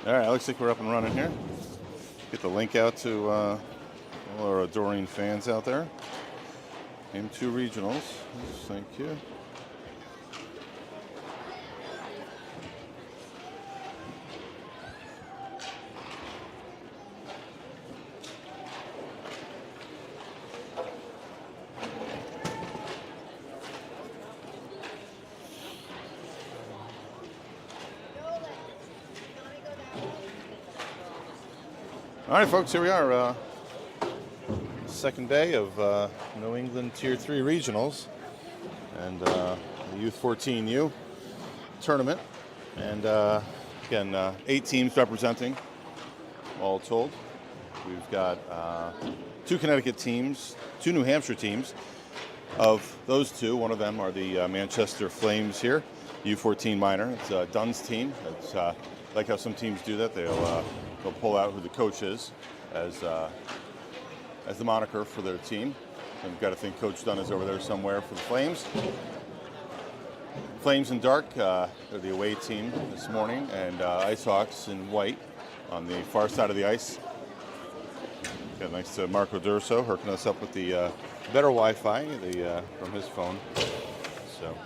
All right, looks like we're up and running here. Get the link out to all our adoring fans out there. NH2 Regionals. Thank you. All right, folks, here we are. Second day of New England Tier 3 Regionals and the Youth 14U tournament. And again, 8 teams representing, all told. We've got 2 Connecticut teams, 2 New Hampshire teams. Of those 2, one of them are the Manchester Flames here, U14 minor. It's Dunn's team. It's like how some teams do that. They'll pull out who the coach is as the moniker for their team. And we've got to think Coach Dunn is over there somewhere for the Flames. Flames in dark, they're the away team this morning, and Icehawks in white on the far side of the ice. Yeah, thanks to Marco Durso hooking us up with the better Wi-Fi from his phone. So.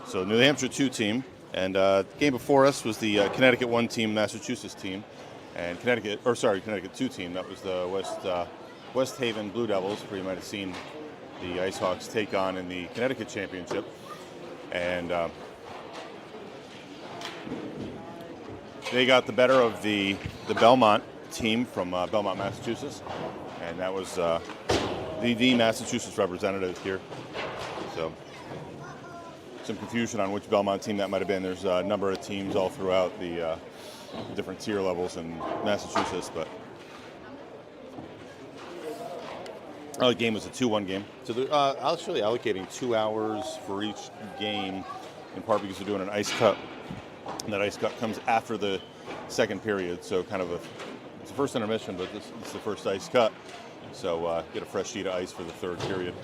So New Hampshire 2 team, and the game before us was the Connecticut 1 team, Massachusetts team, and Connecticut 2 team. That was the West Haven Blue Devils, where you might have seen the Icehawks take on in the Connecticut Championship. And they got the better of the Belmont team from Belmont, Massachusetts, and that was the Massachusetts representative here. So. Some confusion on which Belmont team that might have been. There's a number of teams all throughout the different tier levels in Massachusetts, but the game was a 2-1 game. So they're actually allocating 2 hours for each game, in part because they're doing an ice cut, and that ice cut comes after the second period. So kind of it's the first intermission, but it's the first ice cut. So get a fresh sheet of ice for the third period.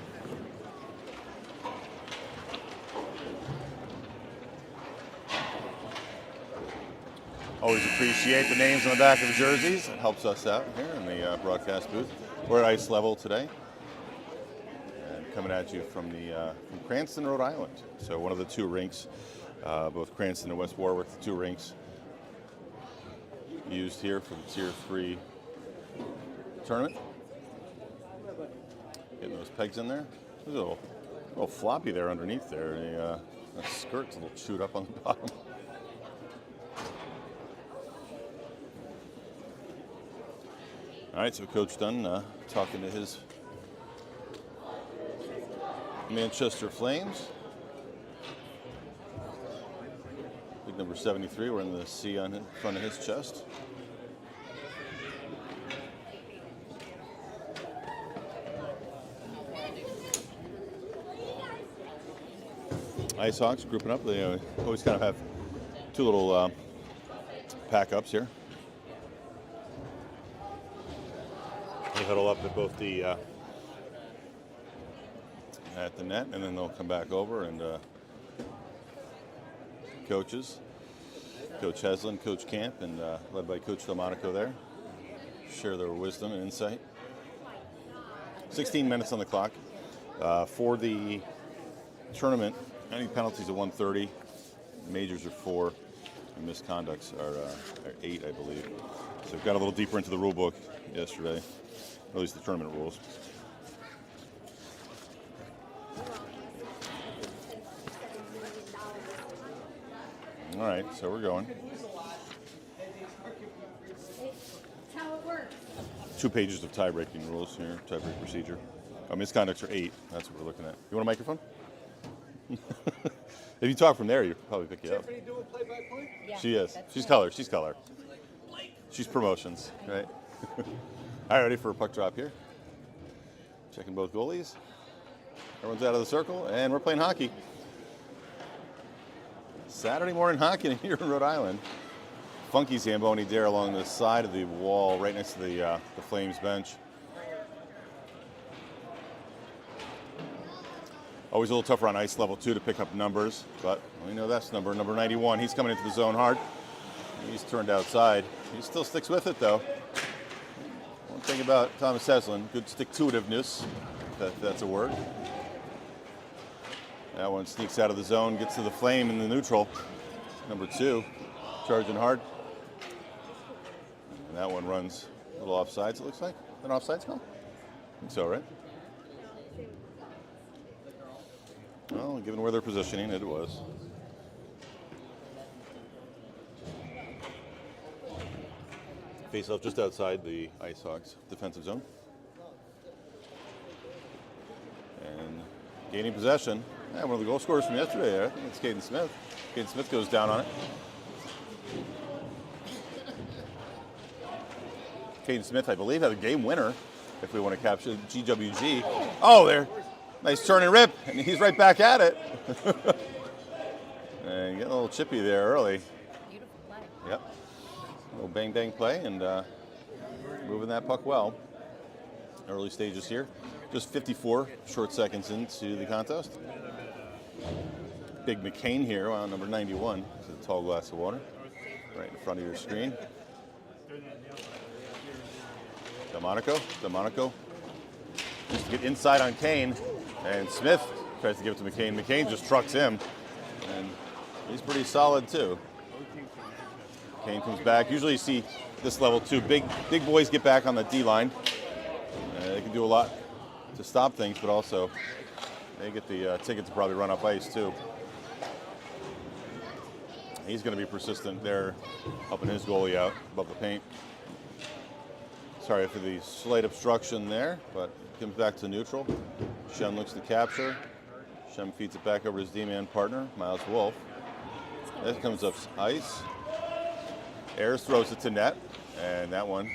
Always appreciate the names on the back of the jerseys. It helps us out here in the broadcast booth. We're at ice level today, and coming at you from Cranston, Rhode Island. So one of the 2 rinks, both Cranston and West Warwick, the 2 rinks used here for the Tier 3 tournament. Getting those pegs in there. There's a little floppy there underneath there. The skirt's a little chewed up on the bottom. All right, so Coach Dunn talking to his Manchester Flames. Big number 73, we're in the C on in front of his chest. Icehawks grouping up. They always kind of have 2 little pack-ups here. They huddle up at both at the net, and then they'll come back over and coaches, Coach Heslin, Coach Camp, and led by Coach Delmonico there, share their wisdom and insight. 16 minutes on the clock for the tournament. Any penalties at 1:30. Majors are 4, and misconducts are 8, I believe. So got a little deeper into the rule book yesterday, at least the tournament rules. All right, so we're going. That's how it works. 2 pages of tie-breaking rules here, tie-break procedure. Misconducts are 8. That's what we're looking at. You want a microphone? If you talk from there, you could probably pick you up. Tiffany doing play-by-play? Yeah, She is. that's She's right. color. She's color. She's promotions, right? All right, ready for a puck drop here. Checking both goalies. Everyone's out of the circle, and we're playing hockey. Saturday morning hockey here in Rhode Island. Funky Zamboni there along the side of the wall, right next to the Flames bench. Always a little tougher on ice level 2 to pick up numbers, but we know that's number 91. He's coming into the zone hard. He's turned outside. He still sticks with it, though. One thing about Thomas Heslin, good stick-to-itiveness, if that's a word. That one sneaks out of the zone, gets to the flame in the neutral. Number 2, charging hard. And that one runs a little offsides, it looks like. An offsides call? I think so, right? Well, given where they're positioning, it was. Face off just outside the Icehawks defensive zone. And gaining possession. Yeah, one of the goal scorers from yesterday there. I think it's Caden Smith. Caden Smith goes down on it. Caden Smith, I believe, had a game winner if we want to capture GWG. Oh, there. Nice turn and rip, and he's right back at it. And getting a little chippy there early. Beautiful play. Yep. A little bang-bang play and moving that puck well. Early stages here. Just 54 short seconds into the contest. Big McCain here on number 91. It's a tall glass of water right in front of your screen. Delmonico. Just to get inside on Kane. And Smith tries to give it to McCain. McCain just trucks him. And he's pretty solid, too. Kane comes back. Usually you see this level, too. Big boys get back on the D-line. They can do a lot to stop things, but also they get the ticket to probably run up ice, too. He's going to be persistent there, helping his goalie out above the paint. Sorry for the slight obstruction there, but comes back to neutral. Shem looks to capture. Shem feeds it back over to his D-man partner, Miles Wolf. That comes up ice. Ayers throws it to net, and that one.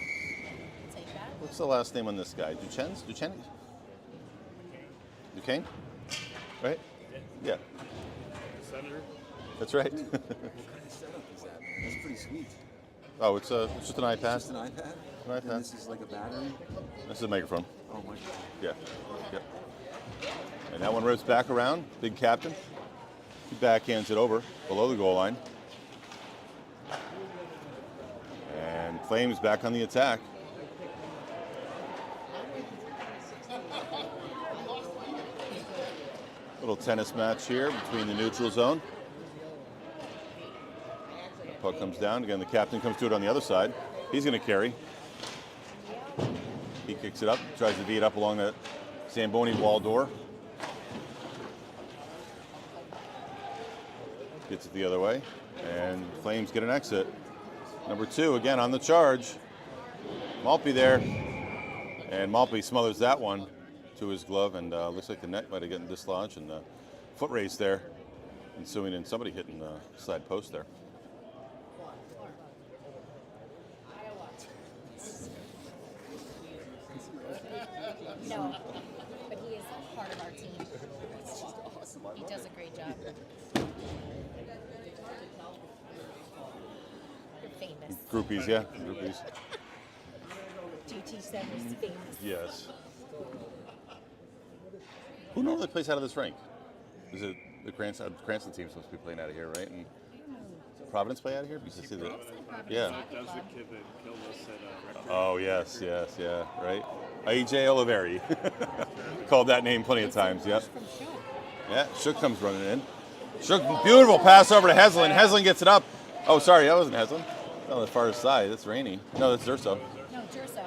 Take that. What's the last name on this guy? Duchenne? Duquesne? Right? Yeah. Senator? That's right. What kind of setup is that? That's pretty sweet. Oh, it's just an iPad. Just an iPad? An iPad. And this is like a battery? This is a microphone. Oh my god. Yeah. Yep. And that one rips back around. Big captain. He backhands it over below the goal line. And Flames back on the attack. Little tennis match here between the neutral zone. Puck comes down. Again, the captain comes to it on the other side. He's going to carry. He kicks it up, tries to beat it up along the Zamboni wall door. Gets it the other way. And Flames get an exit. Number 2, again, on the charge. Maltby there. And Maltby smothers that one to his glove, and looks like the net might have gotten dislodged, and foot race there ensuing, and somebody hitting the side post there. No, but he is part of our team. He does a great job. You're famous. Groupies, yeah, groupies. GT Center's famous. Yes. Who normally plays out of this rink? Is it the Cranston team supposed to be playing out of here, right? And Providence play out of here? Because I see the, yeah. That was the kid that killed us at Rector. Oh, yes, yeah, right. AJ Oliveri. Called that name plenty of times, yep. From Shook. Yeah, Shook comes running in. Shook, beautiful pass over to Heslin. Heslin gets it up. Oh, sorry, that wasn't Heslin. On the far side. It's Rainey. No, that's Durso. No, Durso.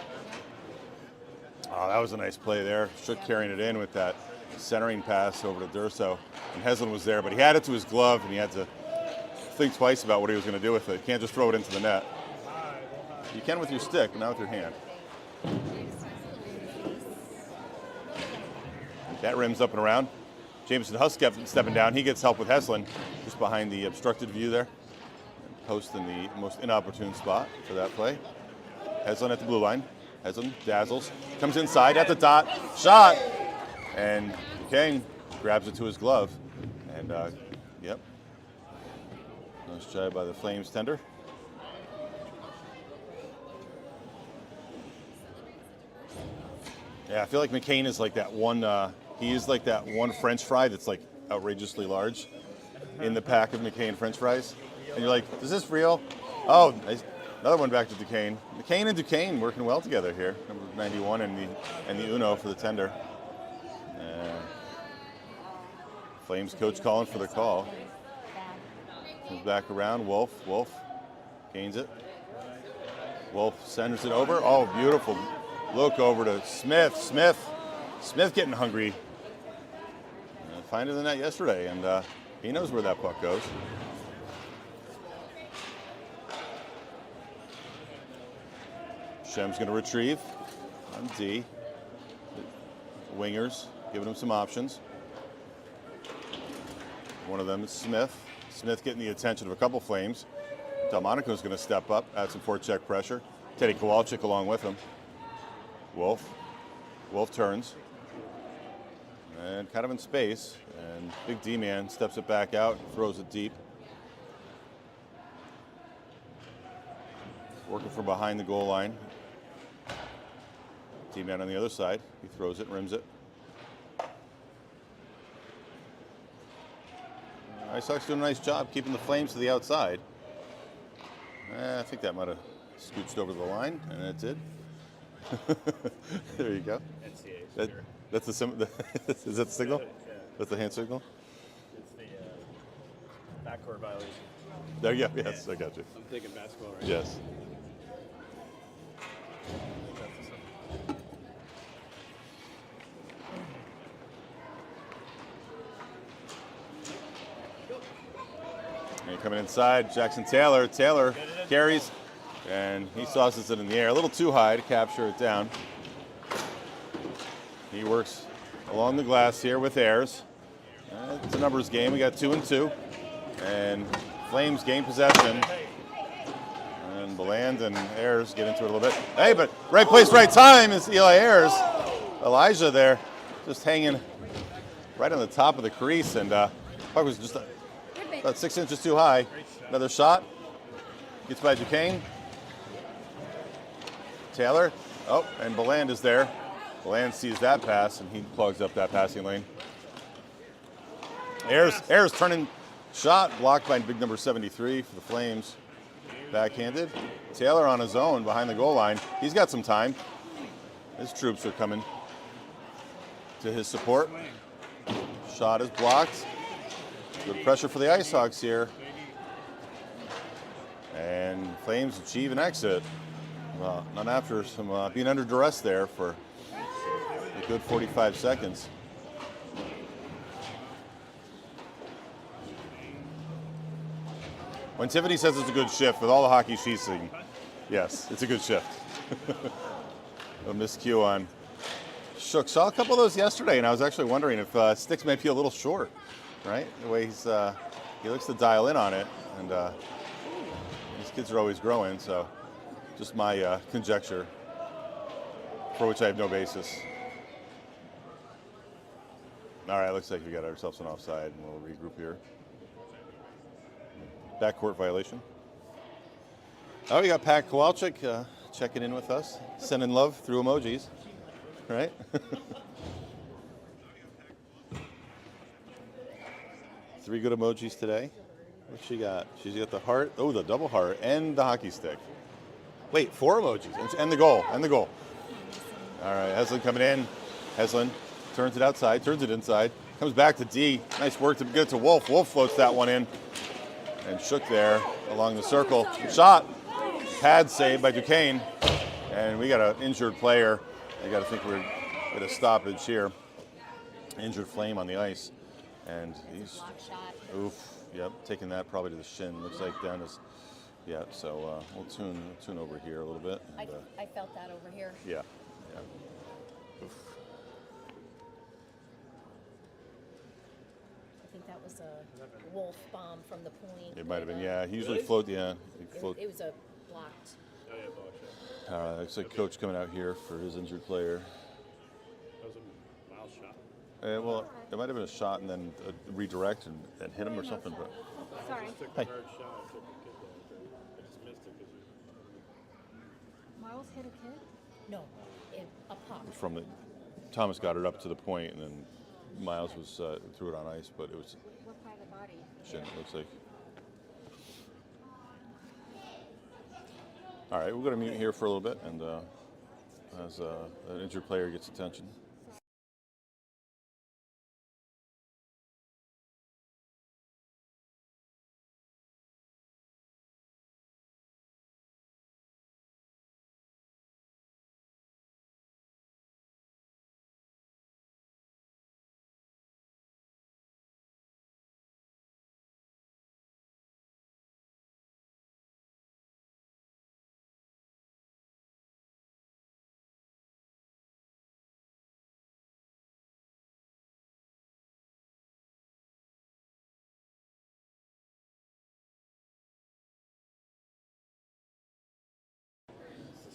Oh, that was a nice play there. Shook carrying it in with that centering pass over to Durso. And Heslin was there, but he had it to his glove, and he had to think twice about what he was going to do with it. You can't just throw it into the net. You can with your stick, but not with your hand. That rim's up and around. Jameson Huss stepping down. He gets help with Heslin, just behind the obstructed view there. Post in the most inopportune spot for that play. Heslin at the blue line. Heslin dazzles. Comes inside at the dot. Shot! And Kang grabs it to his glove. And, yep. Nice try by the Flames tender. Yeah, I feel like McCain is like that one, he is like that one French fry that's like outrageously large in the pack of McCain French fries. And you're like, is this real? Oh, nice. Another one back to Duquesne. McCain and Duquesne working well together here. Number 91 and the Uno for the tender. Flames coach calling for the call. Comes back around. Wolf gains it. Wolf sends it over. Oh, beautiful look over to Smith. Smith getting hungry. Finding the net yesterday, and he knows where that puck goes. Shem's going to retrieve on D. Wingers giving him some options. One of them is Smith. Smith getting the attention of a couple Flames. Delmonico's going to step up, add some forecheck pressure. Teddy Kowalczyk along with him. Wolf turns. And kind of in space. And big D-man steps it back out, throws it deep. Working from behind the goal line. D-man on the other side. He throws it, rims it. Icehawks doing a nice job keeping the Flames to the outside. I think that might have scooched over the line, and it did. There you go. That's the is that the signal? Yeah. That's the hand signal? It's the backcourt violation. There you go. Yes, I got you. I'm thinking basketball, right? Yes. And coming inside, Jackson Taylor. Taylor carries, and he sauces it in the air. A little too high to capture it down. He works along the glass here with Ayers. It's a numbers game. We got 2-2. And Flames gain possession. And Beland and Ayers get into it a little bit. Hey, but right place, right time is Eli Ayers. Elijah there just hanging right on the top of the crease. And puck was just about 6 inches too high. Another shot. Gets by Duquesne. Taylor. Oh, and Beland is there. Beland sees that pass, and he plugs up that passing lane. Ayers turning shot, blocked by big number 73 for the Flames. Backhanded. Taylor on his own behind the goal line. He's got some time. His troops are coming to his support. Shot is blocked. Good pressure for the Icehawks here. And Flames achieve an exit. Well, not after some being under duress there for a good 45 seconds. When Tiffany says it's a good shift, with all the hockey she's seen, yes, it's a good shift. A miscue on Shook. Saw a couple of those yesterday, and I was actually wondering if sticks might be a little short, right? The way he looks to dial in on it, and these kids are always growing, so just my conjecture, for which I have no basis. All right, looks like we got ourselves an offside, and we'll regroup here. Backcourt violation. Oh, we got Pat Kowalczyk checking in with us, sending love through emojis, right? 3 good emojis today. What she got? She's got the heart, oh, the double heart, and the hockey stick. Wait, 4 emojis, and the goal, and the goal. All right, Heslin coming in. Heslin turns it outside, turns it inside, Comes back to D. Nice work to get to Wolf. Wolf floats that one in. And Shook there along the circle. Shot. Pad saved by Duquesne. And we got an injured player. I got to think we're at a stoppage here. Injured Flame on the ice. And he's, oof, yep, taking that probably to the shin. Looks like down his, yeah, so we'll tune over here a little bit. And, I felt that over here. yeah, yeah. Oof. I think that was a Wolf bomb from the point. It might have been, yeah. He usually float, yeah. It was a blocked. Oh, yeah, block shot. Looks like coach coming out here for his injured player. That was a mild shot. Well, it might have been a shot and then a redirect and hit him or something. But Sorry. Took Hey. a hard shot. I took a kid there. I just missed it because Miles hit a kid? No, a puck. from the Thomas got it up to the point, and then Miles was threw it on ice, but it was What part of the body? shin. It looks like. All right, we're going to mute here for a little bit, and as an injured player gets attention.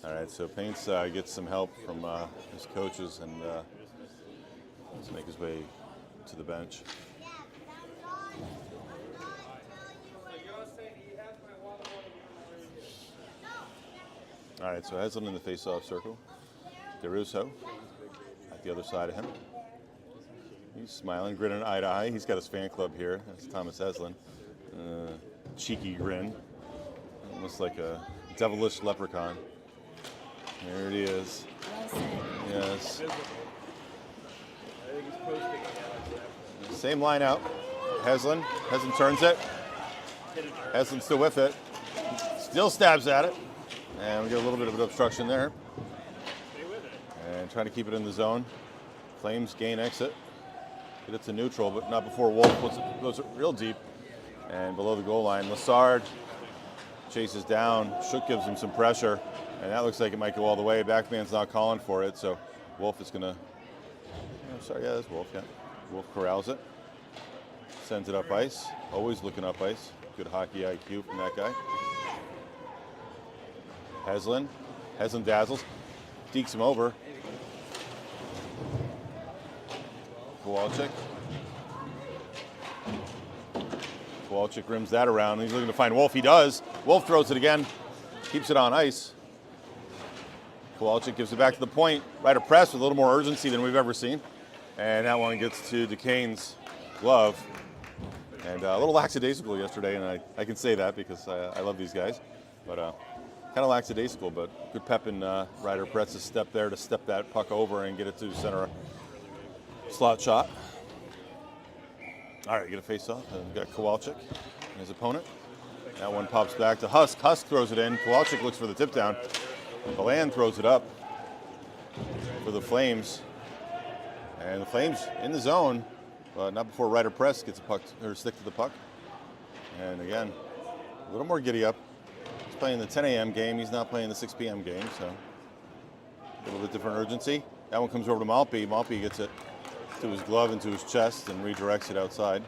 All right, so Paints gets some help from his coaches and to make his way to the bench. All right, so Heslin in the face-off circle. DeRusso at the other side of him. He's smiling, grinning eye to eye. He's got his fan club here. That's Thomas Heslin. Cheeky grin, almost like a devilish leprechaun. There it is. Well said. Yes. I think he's posting it. Same line out. Heslin. Heslin turns it. Heslin's still with it. Still stabs at it. And we get a little bit of an obstruction there. Stay with it. And trying to keep it in the zone. Flames gain exit. Get it to neutral, but not before Wolf goes real deep. And below the goal line, Lassard chases down. Shook gives him some pressure. And that looks like it might go all the way. Backman's not calling for it, so Wolf is going to... Oh, sorry, yeah, that's Wolf, yeah. Wolf corrals it. Sends it up ice. Always looking up ice. Good hockey IQ from that guy. Heslin. Heslin dazzles. Dekes him over. Kowalczyk. Kowalczyk rims that around. He's looking to find Wolf. He does. Wolf throws it again. Keeps it on ice. Kowalczyk gives it back to the point. Right of press with a little more urgency than we've ever seen. And that one gets to Duquesne's glove. And a little lackadaisical yesterday, and I can say that because I love these guys. But kind of lackadaisical, but good pep in Ryder Pretz's step there to step that puck over and get it to center slot shot. All right, get a face-off. And we've got Kowalczyk and his opponent. That one pops back to Husk. Husk throws it in. Kowalczyk looks for the tip down. Balan throws it up for the Flames. And the Flames in the zone, but not before Ryder Press gets a puck or stick to the puck. And again, a little more giddy up. He's playing the 10 a.m. game. He's not playing the 6 p.m. game, so a little bit different urgency. That one comes over to Malpe. Malpe gets it to his glove and to his chest and redirects it outside.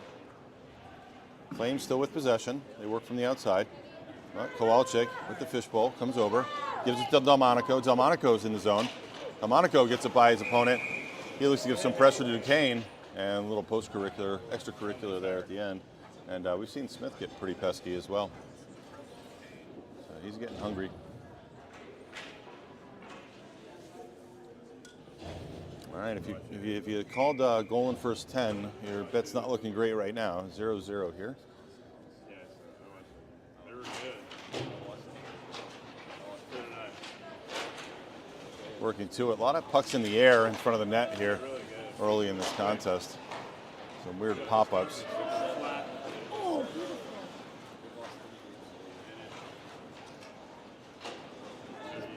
Flames still with possession. They work from the outside. But Kowalczyk with the fishbowl comes over, gives it to Delmonico. Delmonico's in the zone. Delmonico gets it by his opponent. He looks to give some pressure to Duquesne, and a little extracurricular there at the end. And we've seen Smith get pretty pesky as well. So he's getting hungry. All right, if you called goal in first 10, your bet's not looking great right now. 0-0 here. Yeah, they were good. Working to it. A lot of pucks in the air in front of the net here early in this contest. Some weird pop-ups.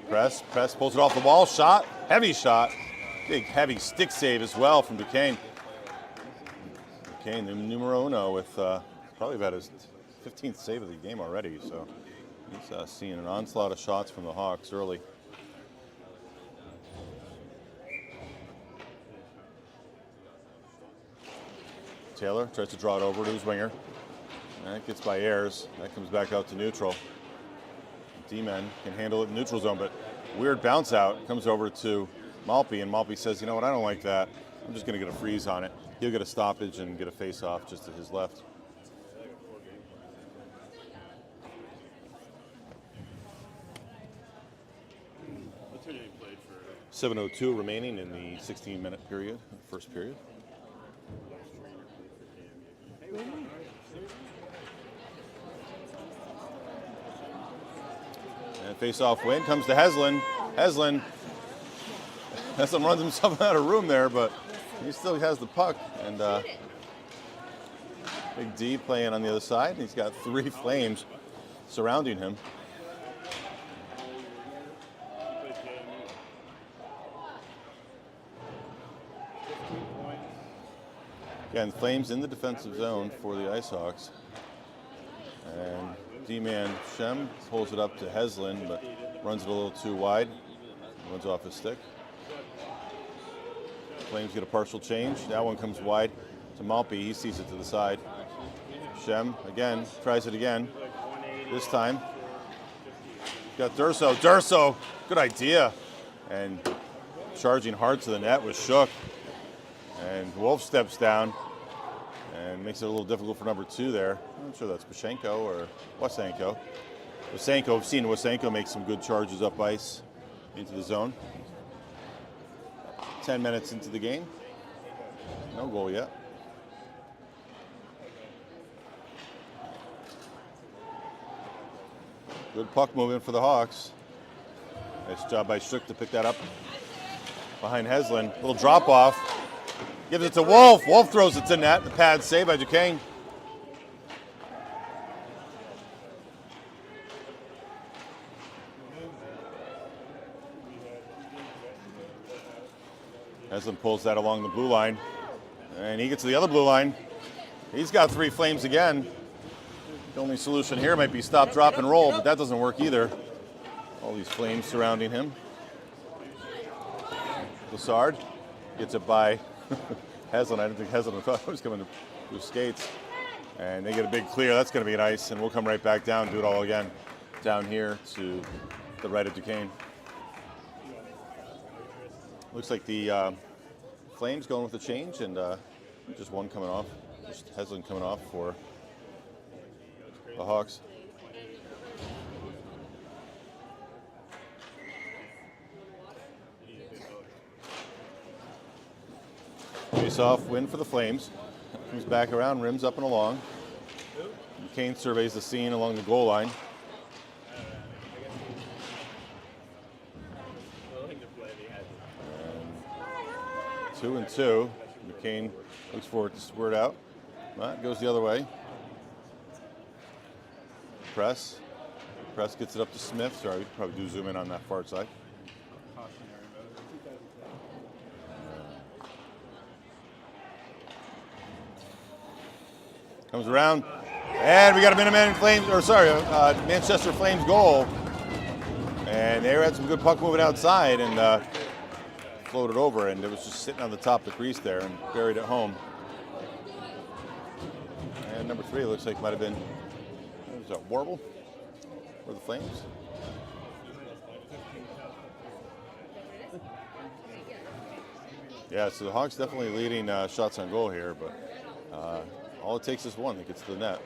Press pulls it off the wall, shot, heavy shot. Big heavy stick save as well from Duquesne. Duquesne, the numero uno, with probably about his 15th save of the game already. So he's seeing an onslaught of shots from the Hawks early. Taylor tries to draw it over to his winger. That gets by Ayers. That comes back out to neutral. D-men can handle it in neutral zone, but weird bounce out comes over to Malpe, and Malpe says, you know what, I don't like that. I'm just going to get a freeze on it. He'll get a stoppage and get a face-off just to his left. What's her name played for? 7:02 remaining in the 16-minute period, first period. And face-off win comes to Heslin. Heslin runs himself out of room there, but he still has the puck. And Big D playing on the other side. He's got 3 Flames surrounding him. Again, Flames in the defensive zone for the Icehawks. And D-man Shem pulls it up to Heslin, but runs it a little too wide. Runs off his stick. Flames get a partial change. That one comes wide to Malpe. He sees it to the side. Shem, again, tries it again. This time, got Durso. Durso, good idea. And charging hard to the net was Shook. And Wolf steps down and makes it a little difficult for number 2 there. I'm not sure that's Pashenko or Wasenko. Wasenko, I've seen Wasenko make some good charges up ice into the zone. 10 minutes into the game. No goal yet. Good puck movement for the Hawks. Nice job by Shook to pick that up behind Heslin. Little drop off. Gives it to Wolf. Wolf throws it to net. The pad save by Duquesne. Heslin pulls that along the blue line. And he gets to the other blue line. He's got 3 Flames again. The only solution here might be stop, drop, and roll, but that doesn't work either. All these Flames surrounding him. Lassard gets it by Heslin. I didn't think Heslin thought he was coming to his skates. And they get a big clear. That's going to be an ice, and we'll come right back down and do it all again down here to the right of Duquesne. Looks like the Flames going with a change, and just one coming off. Just Heslin coming off for the Hawks. Face-off win for the Flames. Comes back around, rims up and along. Kane surveys the scene along the goal line. And 2-2. McCain looks for it to squirt out. That goes the other way. Press gets it up to Smith. Sorry, we could probably do zoom in on that far side. Comes around, and we got a Minuteman Flames, Manchester Flames goal. And they had some good puck moving outside and floated over, and it was just sitting on the top of the crease there and buried it home. And number 3 looks like might have been, what was that, Warble for the Flames? Yeah, so the Hawks definitely leading shots on goal here, but all it takes is one that gets to the net.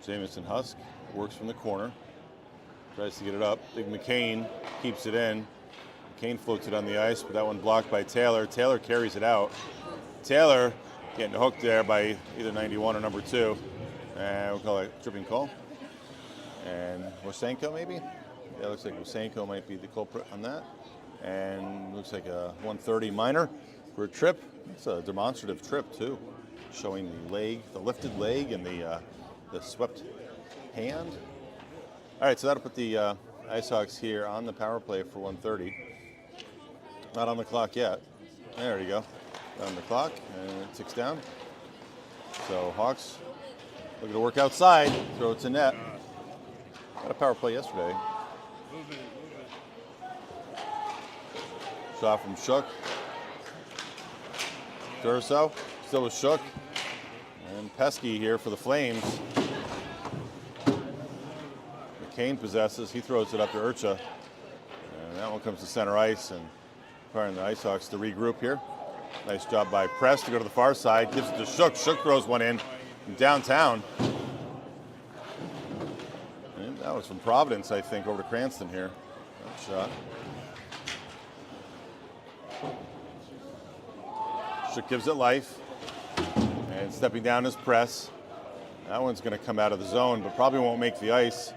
Jamison Husk works from the corner, tries to get it up. Big McCain keeps it in. McCain floats it on the ice, but that one blocked by Taylor. Taylor carries it out. Taylor Getting hooked there by either 91 or number 2. And we'll call it tripping call. And Wasenko maybe? Yeah, looks like Wasenko might be the culprit on that. And looks like a 130 minor for a trip. It's a demonstrative trip too, showing the leg, the lifted leg, and the swept hand. All right, so that'll put the Icehawks here on the power play for 130. Not on the clock yet. There you go. On the clock, and it ticks down. So Hawks looking to work outside, throw it to net. Got a power play yesterday. Shot from Shook. Durso still with Shook. And Pesky here for the Flames. McCain possesses. He throws it up to Urcha. And that one comes to center ice, and requiring the Icehawks to regroup here. Nice job by Press to go to the far side. Gives it to Shook. Shook throws one in from downtown. And that was from Providence, I think, over to Cranston here. That shot. Shook gives it life. And stepping down is Press. That one's going to come out of the zone, but probably won't make the ice.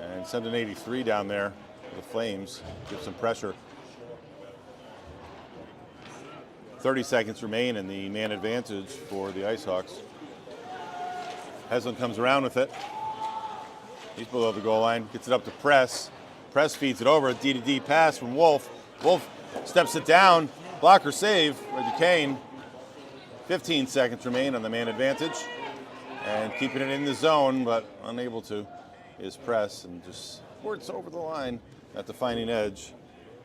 And send an 83 down there for the Flames. Give some pressure. 30 seconds remain in the man advantage for the Icehawks. Heslin comes around with it. He's below the goal line. Gets it up to Press. Press feeds it over. A D-to-D pass from Wolf. Wolf steps it down. Blocker save by Duquesne. 15 seconds remain on the man advantage. And keeping it in the zone, but unable to, is Press. And just squirts over the line at the finding edge,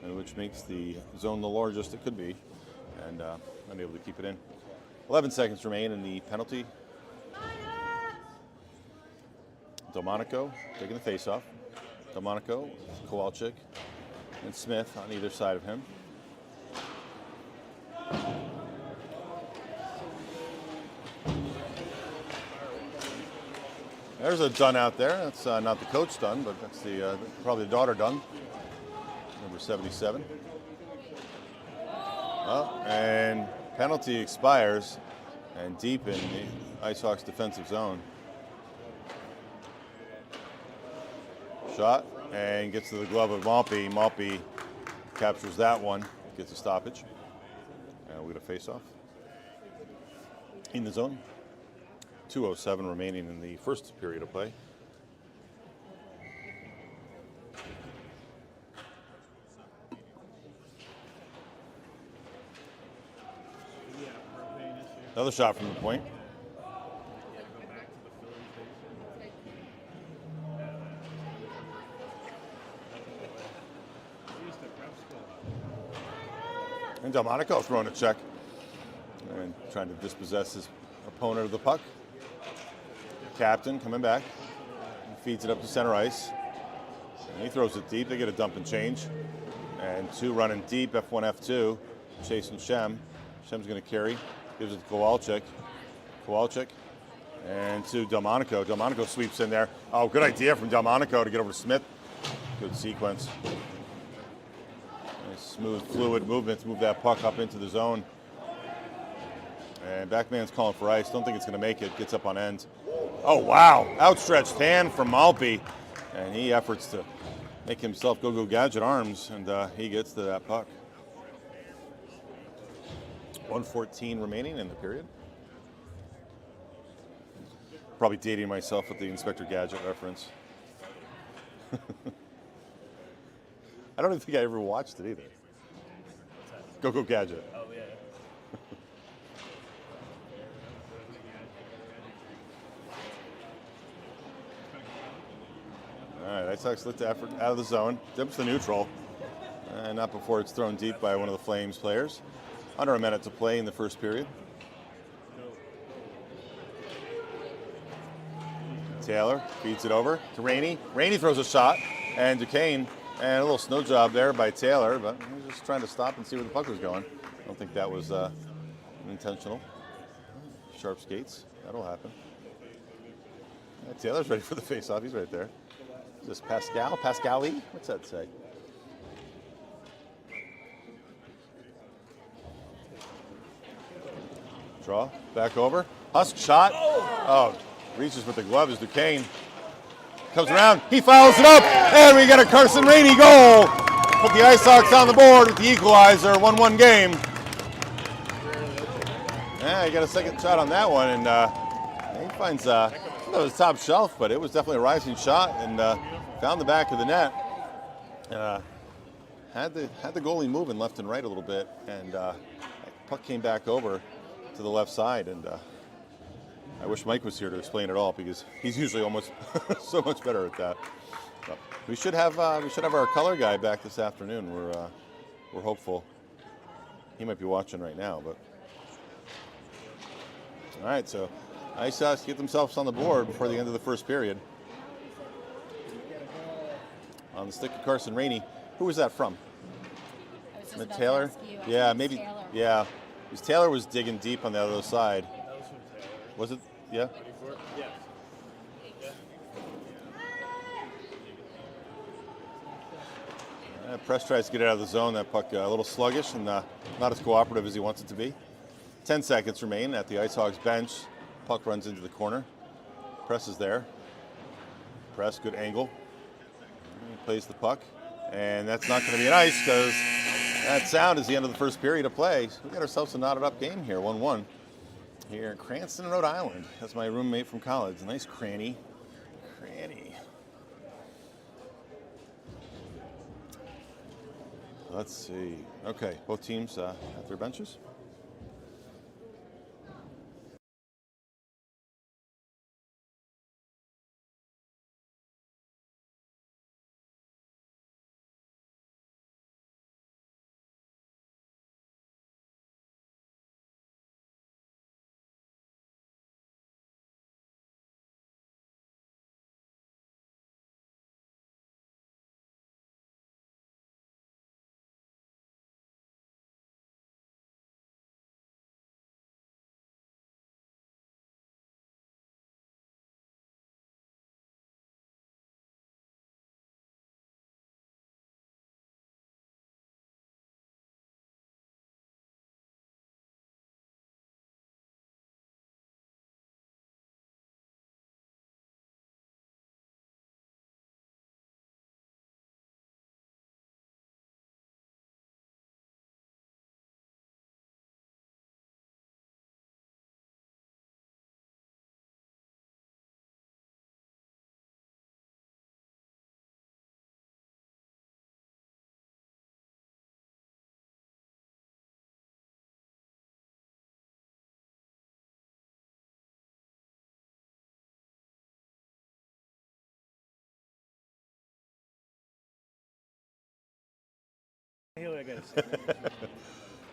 which makes the zone the largest it could be. And unable to keep it in. 11 seconds remain in the penalty. Delmonico taking the face-off. Delmonico, Kowalczyk, and Smith on either side of him. There's a Dunn out there. That's not the coach Dunn, but that's the probably the daughter Dunn, number 77. Oh, and penalty expires, and deep in the Icehawks defensive zone. Shot, and gets to the glove of Malpe. Malpe captures that one, gets a stoppage. And we get a face-off in the zone. 2:07 remaining in the first period of play. Another shot from the point. And Delmonico throwing a check and trying to dispossess his opponent of the puck. Captain coming back. He feeds it up to center ice. And he throws it deep. They get a dump and change. And 2 running deep, F1, F2. Chasing Shem. Shem's going to carry. Gives it to Kowalczyk. Kowalczyk. And to Delmonico. Delmonico sweeps in there. Oh, good idea from Delmonico to get over to Smith. Good sequence. Nice smooth, fluid movements. Move that puck up into the zone. And backman's calling for ice. Don't think it's going to make it. Gets up on end. Oh, wow. Outstretched hand from Malpe. And he efforts to make himself go gadget arms. And he gets to that puck. 1:14 remaining in the period. Probably dating myself with the Inspector Gadget reference. I don't even think I ever watched it either. Go Gadget. Oh, yeah. All right, Icehawks lit the effort out of the zone, dips the neutral, and not before it's thrown deep by one of the Flames players. Under a minute to play in the first period. Taylor feeds it over to Rainey. Rainey throws a shot, and Duquesne, and a little snow job there by Taylor, but he was just trying to stop and see where the puck was going. I don't think that was intentional. Sharp skates, that'll happen. Yeah, Taylor's ready for the face-off, he's right there. Is this Pascal? Pascal-y? What's that say? Draw, back over. Husk shot. Oh, reaches with the glove is Duquesne. Comes around, he fouls it up, and we get a Carson Rainey goal. Put the Icehawks on the board with the equalizer, 1-1 game. Yeah, he got a second shot on that one, and he finds it was top shelf, but it was definitely a rising shot, and found the back of the net. Had the goalie moving left and right a little bit, and puck came back over to the left side, and I wish Mike was here to explain it all because he's usually almost so much better at that. But we should have our color guy back this afternoon. We're hopeful. He might be watching right now, but all right. So Icehawks get themselves on the board before the end of the first period. On the stick of Carson Rainey. Who was that from? I was just about to Taylor? ask you. I Yeah, think it's maybe. Taylor. Yeah, because Taylor was digging deep on the other side. That was from Taylor. Was it? Yeah. 24? Yeah. Press tries to get it out of the zone. That puck a little sluggish and not as cooperative as he wants it to be. 10 seconds remain at the Icehawks bench. Puck runs into the corner. Press is there. Press, good angle. He plays the puck. And that's not going to be an ice because that sound is the end of the first period of play. So we got ourselves a knotted up game here, 1-1. Here in Cranston, Rhode Island. That's my roommate from college. A nice cranny. Let's see. Okay, both teams at their benches.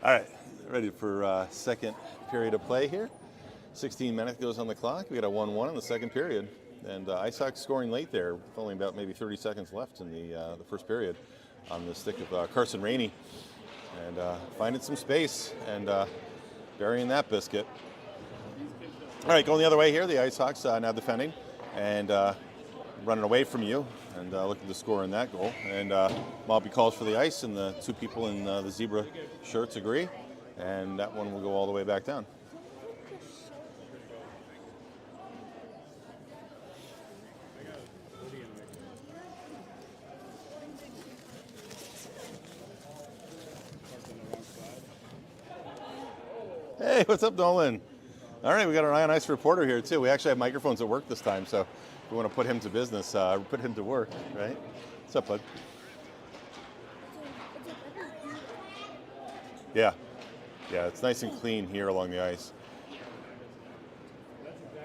All right, ready for second period of play here. 16 minutes goes on the clock. We got a 1-1 in the second period. And Icehawks scoring late there, with only about maybe 30 seconds left in the first period on the stick of Carson Rainey. And finding some space and burying that biscuit. All right, going the other way here, the Icehawks now defending and running away from you and looking to score in that goal. And Mobby calls for the ice, and the two people in the zebra shirts agree. And that one will go all the way back down. Hey, what's up, Nolan? All right, we got our Eye on Ice reporter here, too. We actually have microphones at work this time, so we want to put him to business, put him to work, right? What's up, bud? Yeah. Yeah, it's nice and clean here along the ice.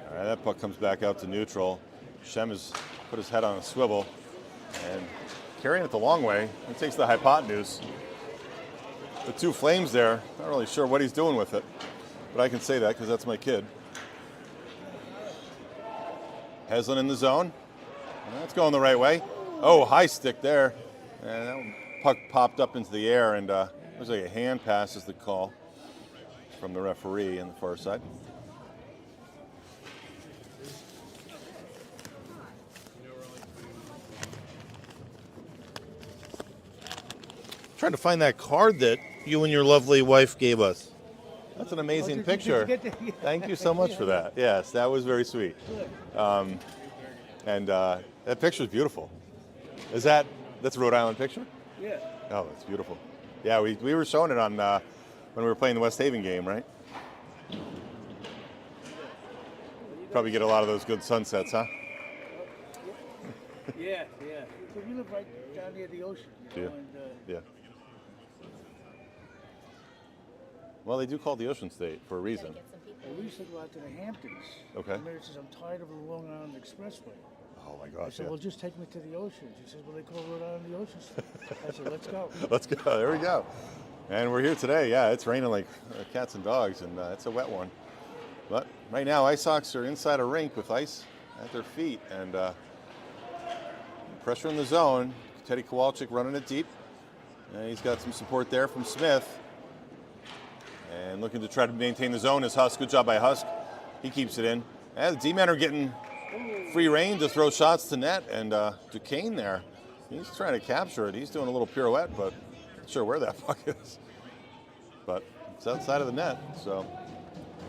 All right, that puck comes back out to neutral. Shem has put his head on a swivel and carrying it the long way. He takes the hypotenuse. The two flames there, not really sure what he's doing with it, but I can say that because that's my kid. Heslin in the zone. That's going the right way. Oh, high stick there. And that puck popped up into the air, and it was like a hand pass is the call from the referee on the far side. Trying to find that card that you and your lovely wife gave us. That's an amazing did you picture. get the- Thank you so much for that. Yes, that was very sweet. Good. And that picture is beautiful. That's a Rhode Island picture? Yeah. Oh, it's beautiful. Yeah, we were showing it on when we were playing the West Haven game, right? Probably get a lot of those good sunsets, huh? Yeah, yeah. So we live right down near the ocean, you know, Yeah. and Yeah. Well, they do call it the Ocean State for a Gotta reason. get some people. we used to go out to the Hamptons. Okay. And Mary says, I'm tired of the Long Island Expressway. Oh my I gosh, said, yeah. well, just take me to the ocean. She says, well, they call Rhode Island the Ocean State. I said, let's go. Let's go. There we go. And we're here today. Yeah, it's raining like cats and dogs, and it's a wet one. But right now, Icehawks are inside a rink with ice at their feet, and pressure in the zone. Teddy Kowalczyk running it deep. And he's got some support there from Smith. And looking to try to maintain the zone is Husk. Good job by Husk. He keeps it in. And the D-men are getting free reign to throw shots to net. And Duquesne there, he's trying to capture it. He's doing a little pirouette, but not sure where that puck is. But it's outside of the net, so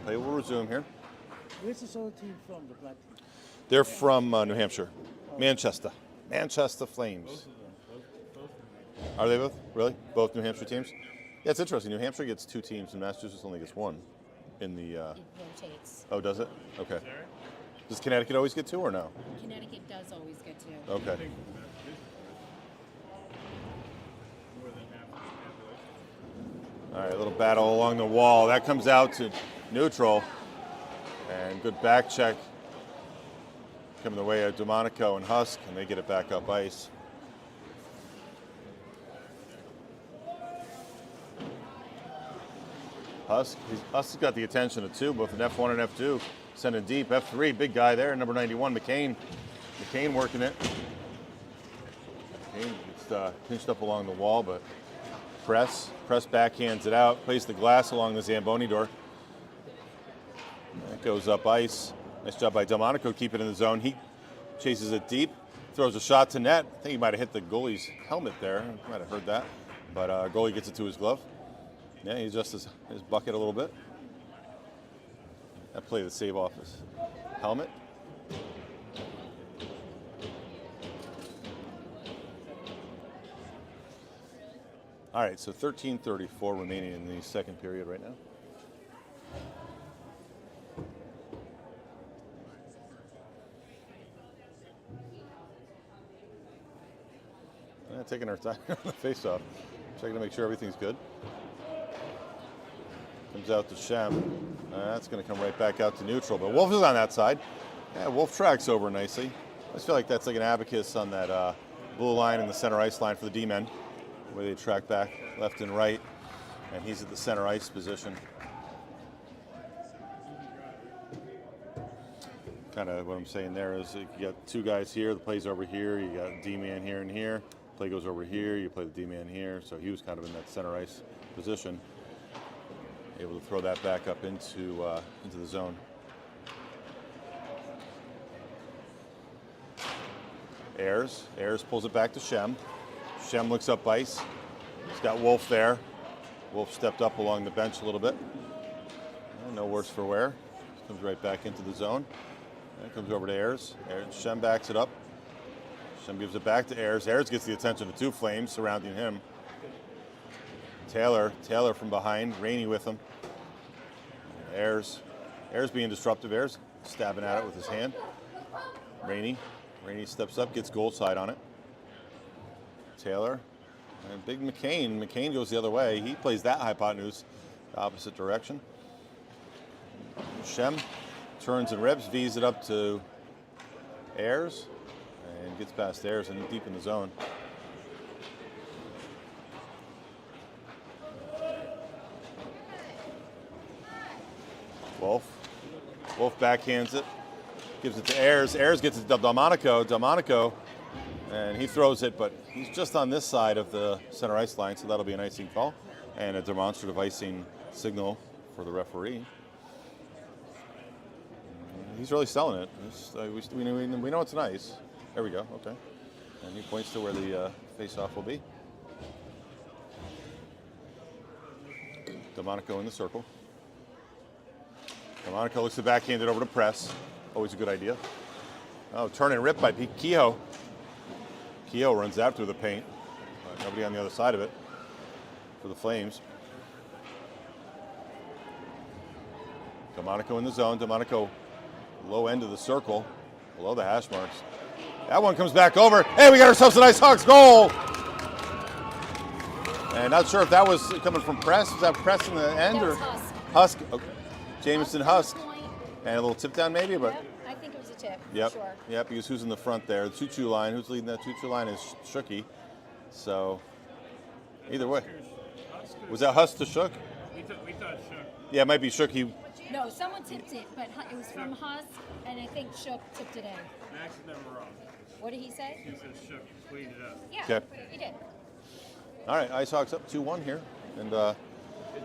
play will resume here. Where's this other team from, the black team? They're from New Hampshire, Manchester. Manchester Flames. Are they both? Really? Both New Hampshire teams? Yeah, it's interesting. New Hampshire gets 2 teams, and Massachusetts only gets 1 in the. It rotates. Oh, does it? Okay. Does Connecticut always get 2 or no? Connecticut does always get to. Okay. All right, a little battle along the wall. That comes out to neutral. And good back check coming the way of Delmonico and Husk, and they get it back up ice. Husk's got the attention of 2, both an F1 and F2. Sending deep, F3, big guy there, number 91, McCain. McCain working it. McCain gets pinched up along the wall, but press backhands it out, plays the glass along the Zamboni door. That goes up ice. Nice job by Delmonico, keep it in the zone. He chases it deep, throws a shot to net. I think he might have hit the goalie's helmet there. Might have heard that. But goalie gets it to his glove. Yeah, he adjusts his bucket a little bit. That play the save off his helmet. All right, so 13:34 remaining in the second period right now. Taking our time on the face-off, checking to make sure everything's good. Comes out to Shem. That's going to come right back out to neutral, but Wolf is on that side. Yeah, Wolf tracks over nicely. I just feel like that's like an abacus on that blue line and the center ice line for the D-men, where they track back left and right, and he's at the center ice position. Kind of what I'm saying there is you got 2 guys here, the play's over here, you got D-man here and here. Play goes over here, you play the D-man here, so he was kind of in that center ice position, able to throw that back up into the zone. Ayers pulls it back to Shem. Shem looks up ice. He's got Wolf there. Wolf stepped up along the bench a little bit. No worse for wear. Comes right back into the zone. And comes over to Ayers. Shem backs it up. Shem gives it back to Ayers. Ayers gets the attention of 2 Flames surrounding him. Taylor from behind, Rainey with him. Ayers being disruptive. Ayers stabbing at it with his hand. Rainey steps up, gets goal side on it. Taylor and big McCain. McCain goes the other way. He plays that hypotenuse, the opposite direction. Shem turns and ribs, V's it up to Ayers. And gets past Ayers and deep in the zone. Wolf backhands it, gives it to Ayers. Ayers gets it to Delmonico, and he throws it, but he's just on this side of the center ice line, so that'll be an icing call and a demonstrative icing signal for the referee. He's really selling it. We know it's nice. There we go, okay. And he points to where the face-off will be. Delmonico in the circle. Monaco looks to backhand it over to press. Always a good idea. Oh, turn and rip by Kehoe. Kehoe runs out through the paint. Nobody on the other side of it for the Flames. Delmonico in the zone. Delmonico low end of the circle, below the hash marks. That one comes back over. Hey, we got ourselves an Icehawks goal. And not sure if that was coming from press. Was that press in the end or Husk? Okay. Jameson Husk. And a little tip down maybe, but. Yep, I think it was a tip. Yep. Sure. Yep. Because who's in the front there? The 2-2 line. Who's leading that 2-2 line is Shooky. So either way, was that Husk to Shook? We thought Shook. Yeah, it might be Shook. No, someone tipped it, but it was from Husk, and I think Shook tipped it in. Max is never wrong. What did he say? He said Shook cleaned it up. Yeah, Okay. he did. All right, Icehawks up 2-1 here, and Good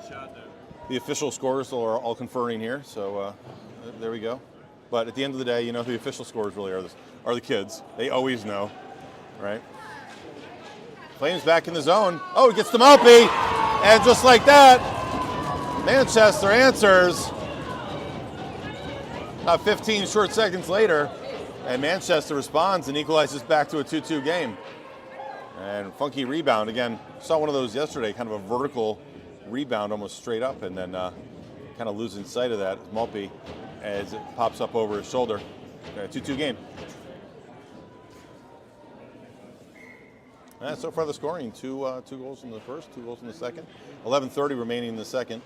shot though. the official scores are all conferring here. So there we go. But at the end of the day, you know who the official scores really are the kids. They always know, right? Flames back in the zone. Oh, he gets to Malpe, and just like that, Manchester answers. About 15 short seconds later, and Manchester responds and equalizes back to a 2-2 game. And funky rebound again. Saw one of those yesterday, kind of a vertical rebound, almost straight up, and then kind of losing sight of that Malpe as it pops up over his shoulder. 2-2 game. So far the scoring, two goals in the first, 2 goals in the second. 11:30 remaining in the second.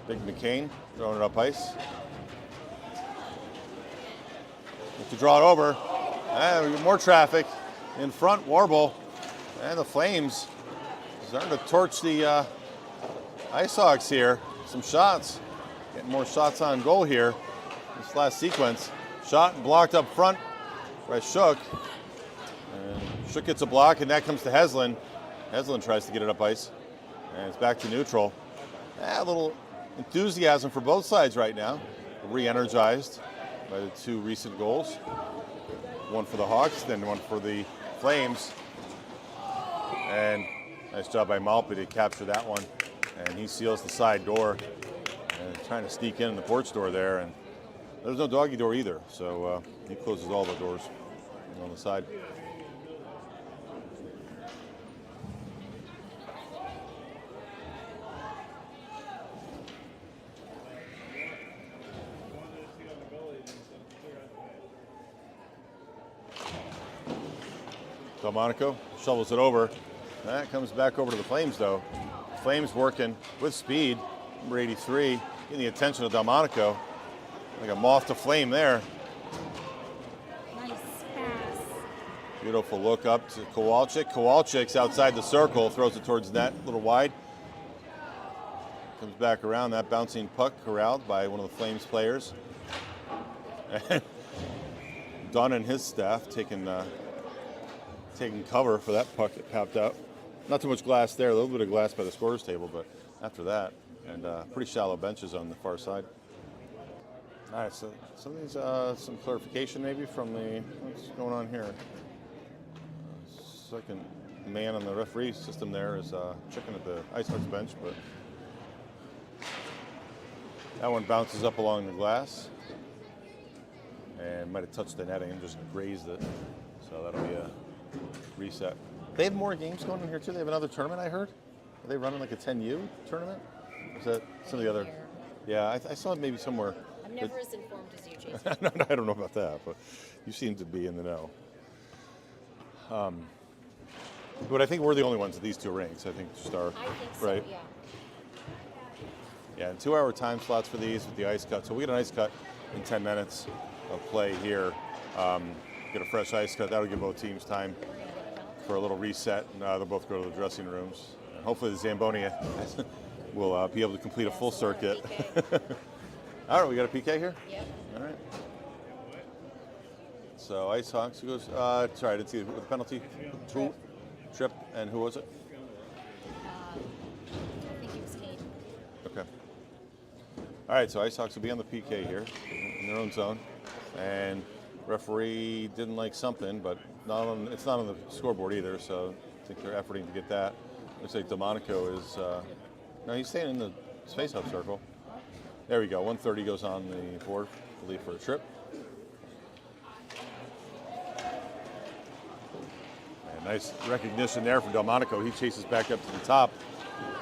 Big McCain throwing it up ice. To draw it over. And more traffic in front, Warble. And the Flames starting to torch the Icehawks here. Some shots. Getting more shots on goal here. This last sequence. Shot and blocked up front by Shook. And Shook gets a block, and that comes to Heslin. Heslin tries to get it up ice. And it's back to neutral. A little enthusiasm for both sides right now. Re-energized by the 2 recent goals. One for the Hawks, then one for the Flames. And nice job by Malpe to capture that one. And he seals the side door. And trying to sneak in the porch door there. And there's no doggy door either. So he closes all the doors on the side. Delmonico shovels it over. That comes back over to the Flames, though. Flames working with speed. Number 83, getting the attention of Delmonico. Like a moth to flame there. Nice pass. Beautiful look up to Kowalczyk. Kowalczyk's outside the circle, throws it towards net, a little wide. Comes back around, that bouncing puck corralled by one of the Flames players. And Dunn and his staff taking cover for that puck that popped out. Not too much glass there, a little bit of glass by the scorer's table, but after that, and pretty shallow benches on the far side. All right, so some of these, some clarification maybe from what's going on here. Second man on the referee system there is checking at the Icehawks bench, but that one bounces up along the glass and might have touched the netting and just grazed it. So that'll be a reset. They have more games going on here too. They have another tournament, I heard. Are they running like a 10U tournament? Is that some of the other? Yeah, I saw it maybe somewhere. I'm never as informed as you, Jason. No, I don't know about that, but you seem to be in the know. But I think we're the only ones at these 2 rinks. I think just our, I think so, right? yeah. Yeah, and 2-hour time slots for these with the ice cut. So we get an ice cut in 10 minutes of play here. Get a fresh ice cut. That'll give both teams time for a little reset. And they'll both go to the dressing rooms. And hopefully the Zamboni will be able to complete a full circuit. All right, we got a PK here? Yep. All right. So Icehawks, who goes, sorry, I didn't see it. With the penalty? Trip, and who was it? I think it was Kate. Okay. All right, so Icehawks will be on the PK here in their own zone. And referee didn't like something, but it's not on the scoreboard either, so I think they're efforting to get that. Looks like Delmonico is, no, he's staying in the It's face-off circle. There we go. 130 goes on the board, I believe, for a trip. And nice recognition there from Delmonico. He chases back up to the top.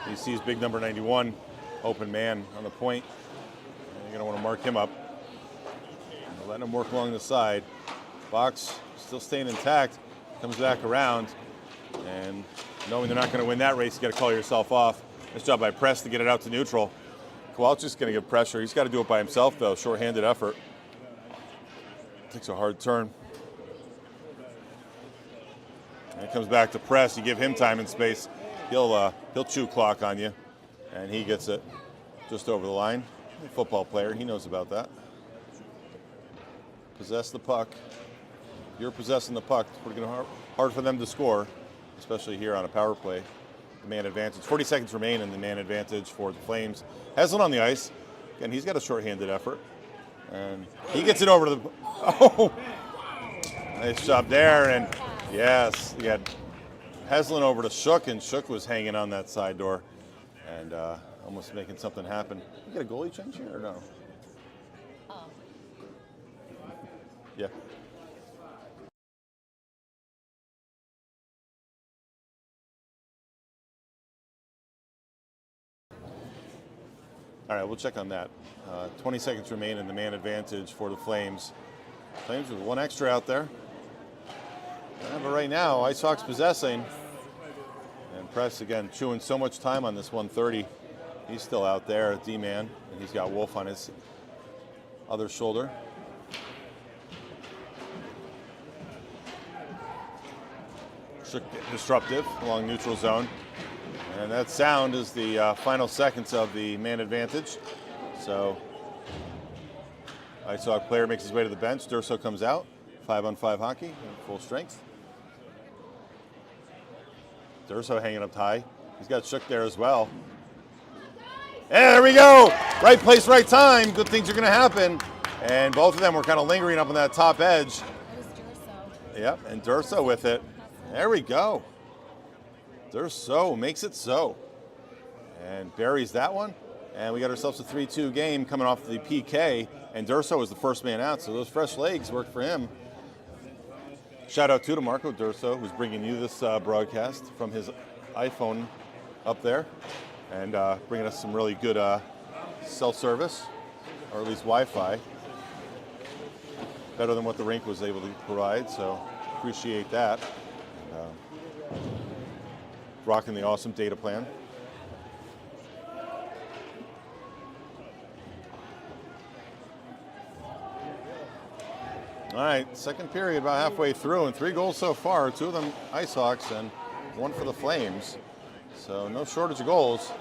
He sees big number 91, open man on the point. And you're going to want to mark him up. And letting him work along the side. Box still staying intact. Comes back around. And knowing they're not going to win that race, you got to call yourself off. Nice job by Press to get it out to neutral. Kowalczyk's going to get pressure. He's got to do it by himself, though. Short-handed effort. Takes a hard turn. And it comes back to Press. You give him time and space, he'll chew clock on you, and he gets it just over the line. A football player, he knows about that. Possess the puck. You're possessing the puck. It's pretty hard for them to score, especially here on a power play. The man advantage. 40 seconds remain in the man advantage for the Flames. Heslin on the ice. Again, he's got a short-handed effort. And he gets it over to the... Oh! Nice job there. And yes, you had Heslin over to Shook, and Shook was hanging on that side door and almost making something happen. You get a goalie change here or no? Yeah. All right, we'll check on that. 20 seconds remain in the man advantage for the Flames. Flames with one extra out there. But right now, Icehawks possessing. And Press, again, chewing so much time on this 130. He's still out there, D-man, and he's got Wolf on his other shoulder. Disruptive along neutral zone. And that sound is the final seconds of the man advantage. So, Icehawk player makes his way to the bench. Durso comes out. 5-on-5 hockey, full strength. Durso hanging up high. He's got Shook there as well. And there we go. Right place, right time. Good things are going to happen. And both of them were kind of lingering up on that top edge. That was Durso. Yep, and Durso with it. There we go. Durso makes it so. And buries that one. And we got ourselves a 3-2 game coming off the PK. And Durso was the first man out, so those fresh legs worked for him. Shout out to Marco Durso, who's bringing you this broadcast from his iPhone up there. And bringing us some really good cell service, or at least Wi-Fi. Better than what the rink was able to provide, so appreciate that. Rocking the awesome data plan. All right, second period about halfway through, and 3 goals so far, 2 of them Icehawks and 1 for the Flames. So no shortage of goals.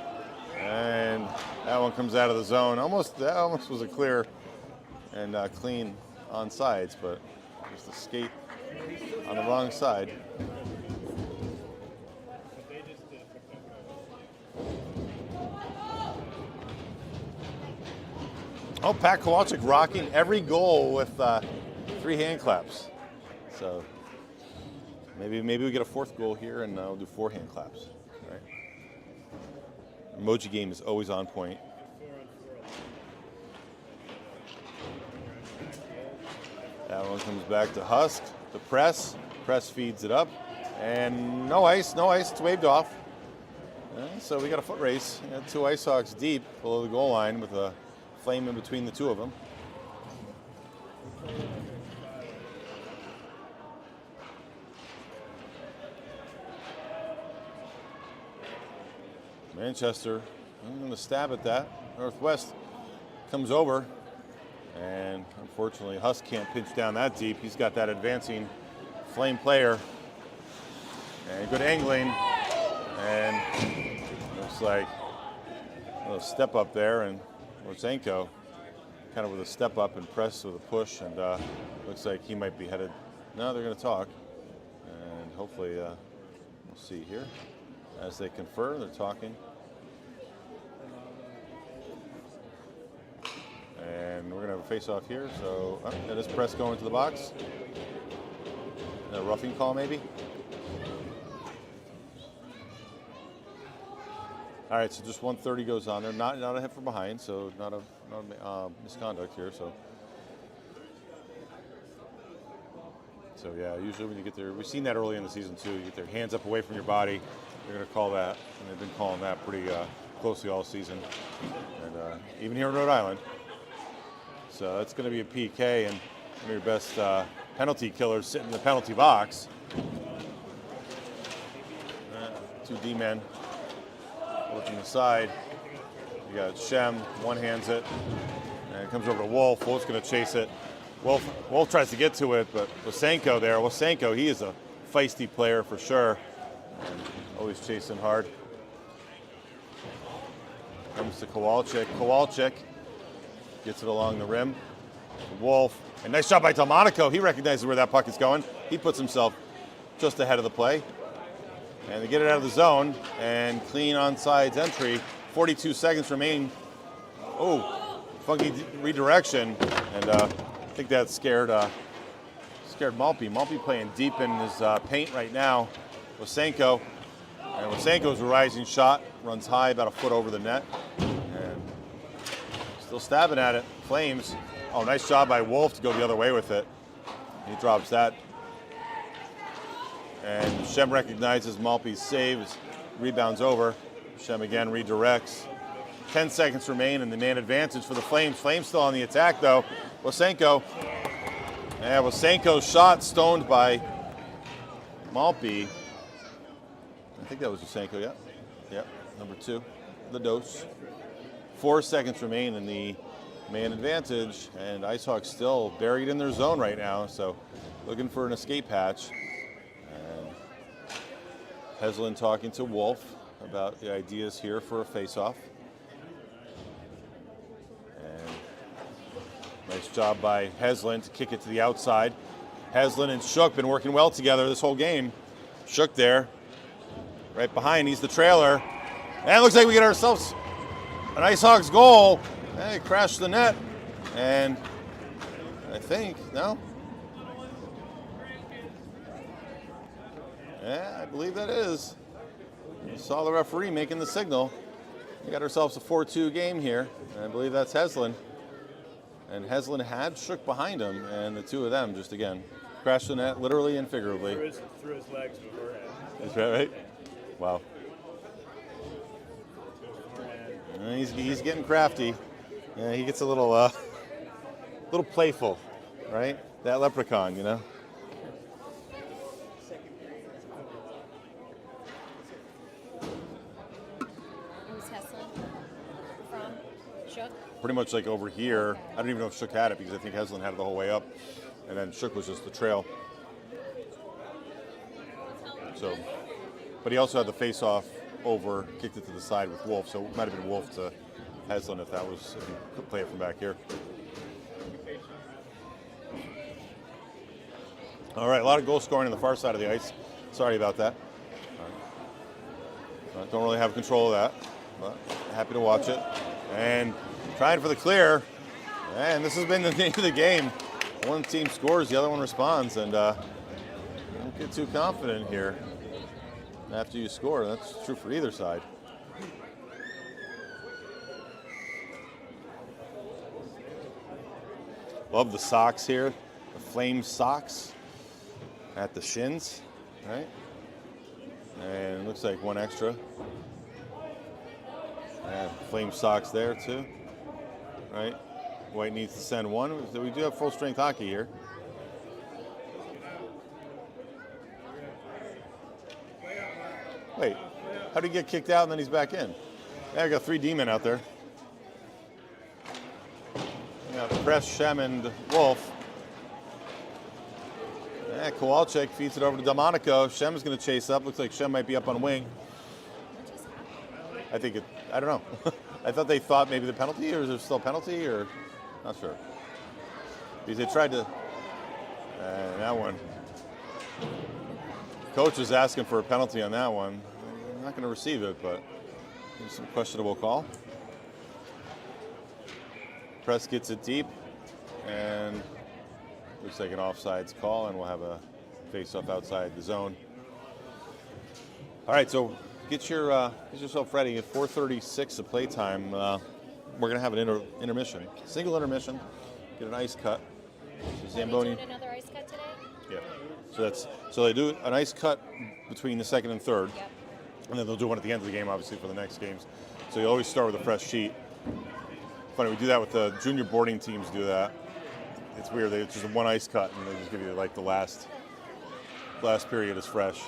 And that one comes out of the zone. That almost was a clear and clean on sides, but just a skate on the wrong side. Oh, Pat Kowalczyk rocking every goal with 3 hand claps. So maybe we get a 4th goal here, and we'll do 4 hand claps. Right? Emoji game is always on point. That one comes back to Husk, to Press. Press feeds it up, and no ice. It's waved off. So we got a foot race. 2 Icehawks deep below the goal line with a Flame in between the 2 of them. Manchester, I'm going to stab at that. Northwest comes over, and unfortunately Husk can't pinch down that deep. He's got that advancing Flame player. And good angling, and looks like a little step up there, and Orzenko kind of with a step up and Press with a push, and looks like he might be headed. No, they're going to talk, and hopefully we'll see here as they confer. They're talking, and we're going to have a face-off here. So that is Press going to the box. A roughing call maybe. All right, so just 130 goes on there. Not a hit from behind, so not a misconduct here. So yeah, usually when you get there, we've seen that early in the season too. You get their hands up away from your body, you're going to call that, and they've been calling that pretty closely all season, and even here in Rhode Island. So that's going to be a PK, and one of your best penalty killers sitting in the penalty box. Two D-men working the side. You got Shem, one hands it, and it comes over to Wolf. Wolf's going to chase it. Wolf tries to get to it, but Wasenko there. Wasenko, he is a feisty player for sure, and always chasing hard. Comes to Kowalczyk. Kowalczyk gets it along the rim. Wolf, and nice shot by Delmonico. He recognizes where that puck is going. He puts himself just ahead of the play. And they get it out of the zone, and clean onside entry. 42 seconds remain. Oh, funky redirection, and I think that scared Malpe. Malpe playing deep in his paint right now. Wasenko, and Wasenko's a rising shot, runs high about a foot over the net, and still stabbing at it. Flames. Oh, nice job by Wolf to go the other way with it. He drops that. And Shem recognizes Malpe's saves, rebounds over. Shem again redirects. 10 seconds remain and the man advantage for the Flames. Flames still on the attack though. Wasenko. Yeah, Wasenko's shot stoned by Malpe. I think that was Wasenko, yeah. Yep, number 2, the dose. 4 seconds remain in the man advantage, and Icehawks still buried in their zone right now, so looking for an escape hatch. Heslin talking to Wolf about the ideas here for a face-off. And nice job by Heslin to kick it to the outside. Heslin and Shook been working well together this whole game. Shook there, right behind, he's the trailer. And it looks like we get ourselves an Icehawks goal. Hey, crashed the net. And I think, no? Yeah, I believe that is. You saw the referee making the signal. We got ourselves a 4-2 game here, and I believe that's Heslin. And Heslin had Shook behind him, and the two of them just, again, crashed the net, literally and figuratively. Through his legs beforehand. That's right? Wow. And he's getting crafty. Yeah, he gets a little playful, right? That leprechaun, you know? Pretty much like over here. I don't even know if Shook had it because I think Heslin had it the whole way up, and then Shook was just the trail. So, but he also had the face-off over, kicked it to the side with Wolf, so it might have been Wolf to Heslin if you could play it from back here. All right, a lot of goal scoring on the far side of the ice. Sorry about that. Don't really have control of that, but happy to watch it. And trying for the clear, and this has been the name of the game. One team scores, the other one responds, and don't get too confident here after you score. That's true for either side. Love the socks here, the Flame socks at the shins, right? And it looks like one extra. Yeah, Flame socks there too, right? White needs to send one. We do have full strength hockey here. Wait, how did he get kicked out and then he's back in? Yeah, I got 3 D-men out there. Yeah, Press, Shem, and Wolf. Yeah, Kowalczyk feeds it over to Delmonico. Shem's going to chase up. Looks like Shem might be up on wing. I don't know. I thought they thought maybe the penalty, or is there still a penalty, or not sure. Because they tried to, that one. Coach is asking for a penalty on that one. I'm not going to receive it, but it's some questionable call. Press gets it deep, and looks like an offsides call, and we'll have a face-off outside the zone. All right, so get yourself ready. At 4:36 of playtime, we're gonna have an intermission, single intermission. Get an ice cut. So Are Zamboni. we doing another ice cut today? Yeah. So they do an ice cut between the second and third, Yep. and then they'll do one at the end of the game, obviously for the next games. So you always start with a fresh sheet. Funny, we do that with the junior boarding teams. Do that. It's weird. It's just one ice cut, and they just give you like the last period is fresh.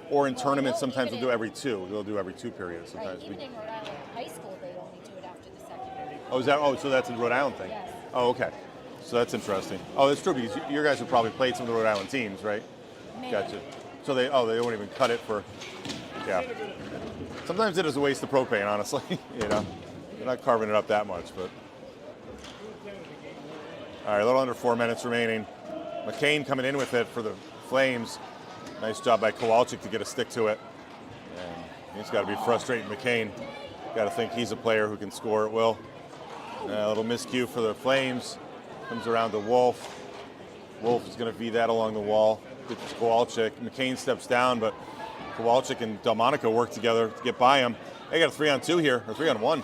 Or in tournaments, sometimes they'll do every two. They'll do every 2 periods. Right. Sometimes. Even in Rhode Island High School, they only do it after the second period. Oh, is that? Oh, so that's a Rhode Island thing. Yes. Oh, okay. So that's interesting. Oh, that's true because your guys have probably played some of the Rhode Island teams, right? Maybe. Gotcha. So they won't even cut it for. Yeah. Sometimes it is a waste of propane, honestly. You know, they're not carving it up that much, but. All right, a little under 4 minutes remaining. McCain coming in with it for the Flames. Nice job by Kowalczyk to get a stick to it. And he's got to be frustrating McCain. Got to think he's a player who can score at will. A little miscue for the Flames. Comes around to Wolf. Wolf is going to feed that along the wall. Gets Kowalczyk. McCain steps down, but Kowalczyk and Delmonico work together to get by him. They got a 3-on-2 here, or 3-on-1.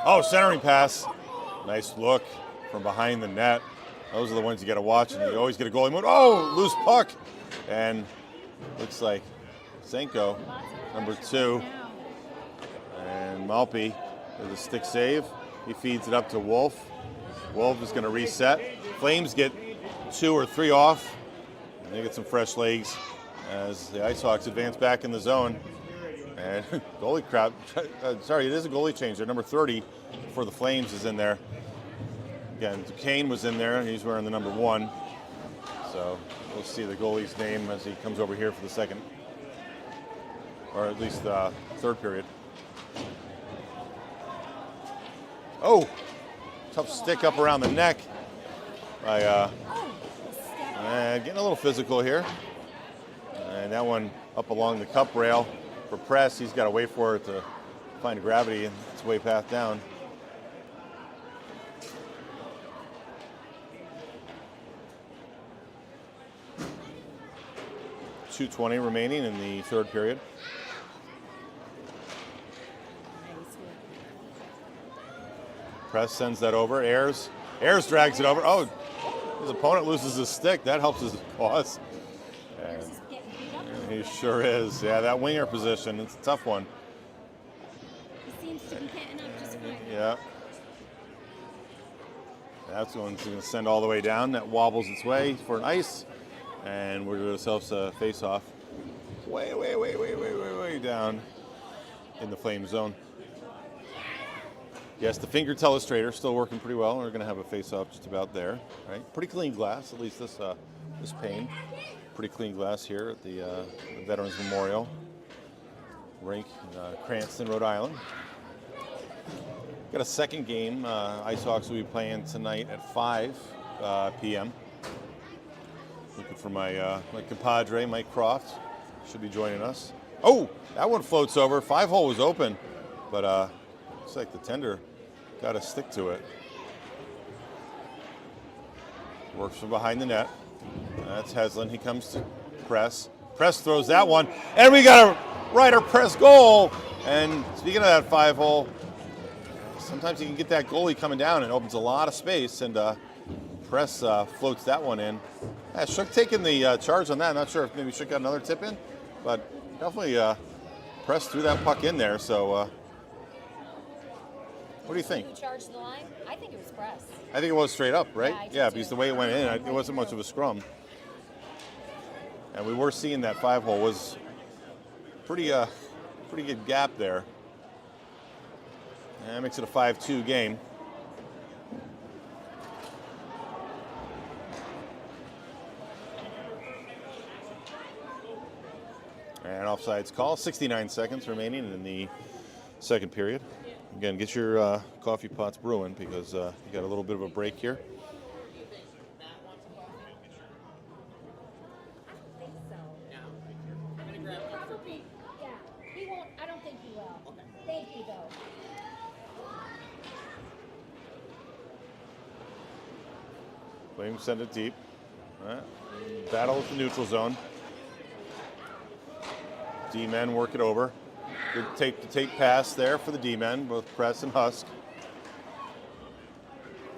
Oh, centering pass. Nice look from behind the net. Those are the ones you got to watch, and you always get a goalie move. Oh, loose puck. And looks like Senko, number 2. And Malpe with a stick save. He feeds it up to Wolf. Wolf is going to reset. Flames get 2 or 3 off. And they get some fresh legs as the Icehawks advance back in the zone. And goalie crowd, sorry, it is a goalie change there. Number 30 for the Flames is in there. Again, Duquesne was in there, and he's wearing the number 1. So we'll see the goalie's name as he comes over here for the second, or at least the third period. Oh, tough stick up around the neck by getting a little physical here. And that one up along the cup rail for Press. He's got to wait for it to find gravity and its way path down. .220 remaining in the third period. Press sends that over. Ayers drags it over. Oh, his opponent loses his stick. That helps his cause. And he sure is. Yeah, that winger position, it's a tough one. He seems to be hitting up just fine. Yeah. That's going to send all the way down. That wobbles its way for an ice. And we're doing ourselves a face-off way down in the Flame zone. Yes, the finger telestrator still working pretty well. We're going to have a face-off just about there. Right? Pretty clean glass, at least this pane. Pretty clean glass here at the Veterans Memorial rink in Cranston, Rhode Island. Got a second game. Icehawks will be playing tonight at 5 p.m. Looking for my compadre, Mike Croft. Should be joining us. Oh, that one floats over. 5-hole was open, but looks like the tender got a stick to it. Works from behind the net. That's Heslin. He comes to Press. Press throws that one, and we got a Ryder Press goal. And speaking of that 5-hole, sometimes you can get that goalie coming down and opens a lot of space, and Press floats that one in. Shook taking the charge on that. I'm not sure if maybe Shook got another tip in, but definitely Press threw that puck in there. So what do you think? Who charged the line? I think it was Press. I think it was straight up, right? Yeah, I did Yeah, too. because the way it went in, it wasn't much of a scrum. And we were seeing that 5-hole was pretty good gap there. And that makes it a 5-2 game. And offsides call. 69 seconds remaining in the second period. Again, get your coffee pots brewing because you got a little bit of a break here. Probably, yeah. He won't. I don't think he will. Okay. Thank you, though. Flames send it deep. All right. Battle with the neutral zone. D-men work it over. Good tape-to-tape pass there for the D-men, both Press and Husk.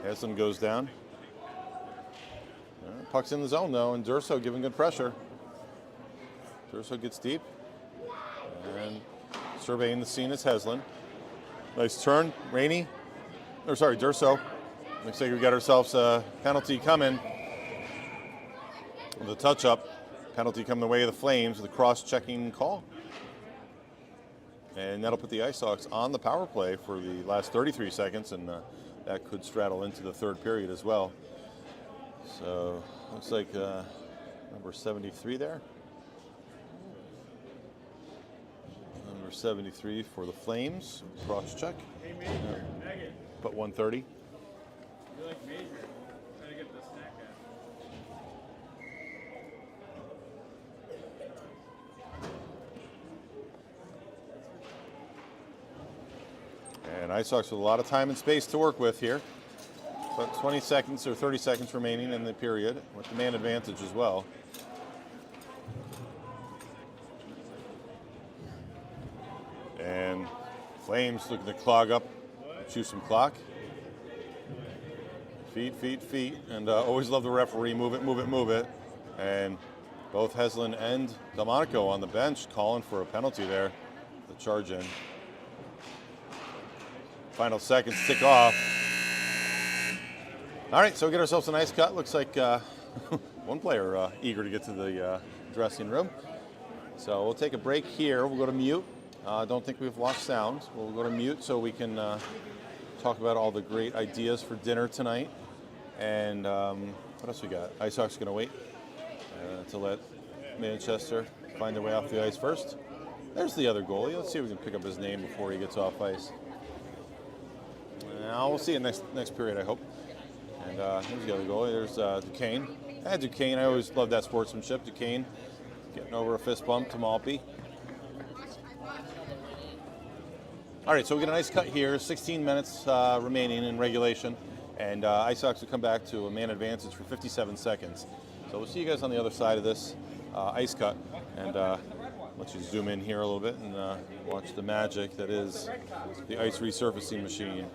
Heslin goes down. Puck's in the zone, though, and Durso giving good pressure. Durso gets deep. And surveying the scene is Heslin. Nice turn. Rainey. Or sorry, Durso. Looks like we got ourselves a penalty coming. With a touch-up. Penalty coming the way of the Flames with a cross-checking call. And that'll put the Icehawks on the power play for the last 33 seconds, and that could straddle into the third period as well. So looks like number 73 there. Number 73 for the Flames. Cross check. Hey, Major. Megan. Put 130. You like Major. Trying to get the snack out. And Icehawks with a lot of time and space to work with here. But 20 seconds or 30 seconds remaining in the period with the man advantage as well. And Flames looking to clog up, chew some clock. Feet. And always love the referee. Move it. And both Heslin and Delmonico on the bench calling for a penalty there. The charge in. Final seconds tick off. All right, so we get ourselves a nice cut. Looks like one player eager to get to the dressing room. So we'll take a break here. We'll go to mute. Don't think we've lost sound. We'll go to mute so we can talk about all the great ideas for dinner tonight. And what else we got? Icehawks going to wait to let Manchester find their way off the ice first. There's the other goalie. Let's see if we can pick up his name before he gets off ice. We'll see you next period, I hope. And here's the other goalie. There's Duquesne. Duquesne, I always love that sportsmanship. Duquesne getting over a fist bump to Malpe. All right, so we get a nice cut here. 16 minutes remaining in regulation. And Icehawks will come back to a man advantage for 57 seconds. So we'll see you guys on the other side of this ice cut. And let you zoom in here a little bit and watch the magic that is the ice resurfacing machine.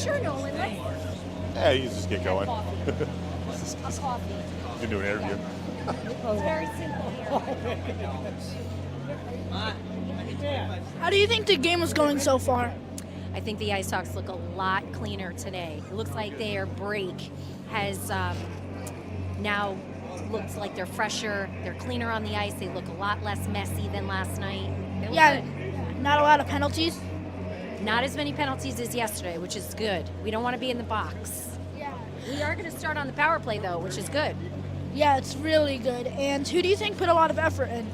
Sure, Nolan. Let's Yeah, you just get going. coffee. A coffee. You can do an interview. It's very simple here. How do you think the game is going so far? I think the Icehawks look a lot cleaner today. It looks like their break has now looks like they're fresher. They're cleaner on the ice. They look a lot less messy than last night. They look Yeah, good. not a lot of penalties. Not as many penalties as yesterday, which is good. We don't want to be in the box. Yeah. We are going to start on the power play, though, which is good. Yeah, it's really good. And who do you think put a lot of effort in?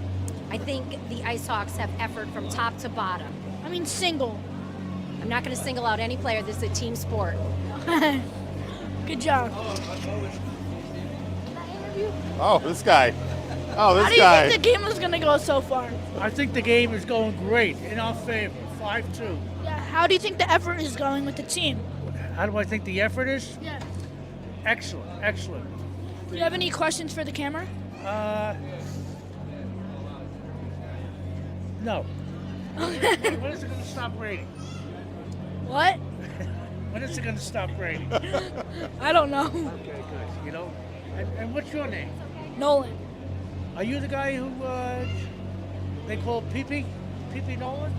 I think the Icehawks have effort from top to bottom. I mean, single. I'm not going to single out any player. This is a team sport. Good job. Oh, this guy. Oh, How this do you guy. think the game is going to go so far? I think the game is going great in our favor. 5-2. Yeah. How do you think the effort is going with the team? How do I think the effort is? Yeah. Excellent, excellent. Do you have any questions for the camera? No. When is it going to stop raining? What? When is it going to stop raining? I don't know. Okay, good. You know, and what's your name? Nolan. Are you the guy who they call Pee-Pee? Pee-Pee Nolan?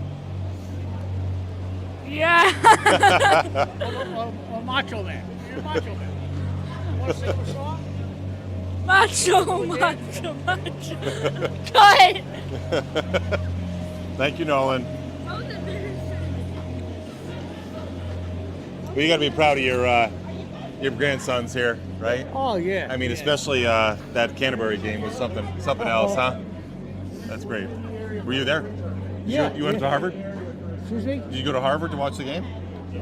Yeah. Or Macho Man? You're Macho Man. Want to sing a song? Macho. Cut. Thank you, Nolan. Well, you got to be proud of your grandsons here, right? Oh, yeah. I mean, yeah. especially that Canterbury game was something else, huh? That's great. Were you there? Yeah. You went to Harvard? Excuse me? Did you go to Harvard to watch the game?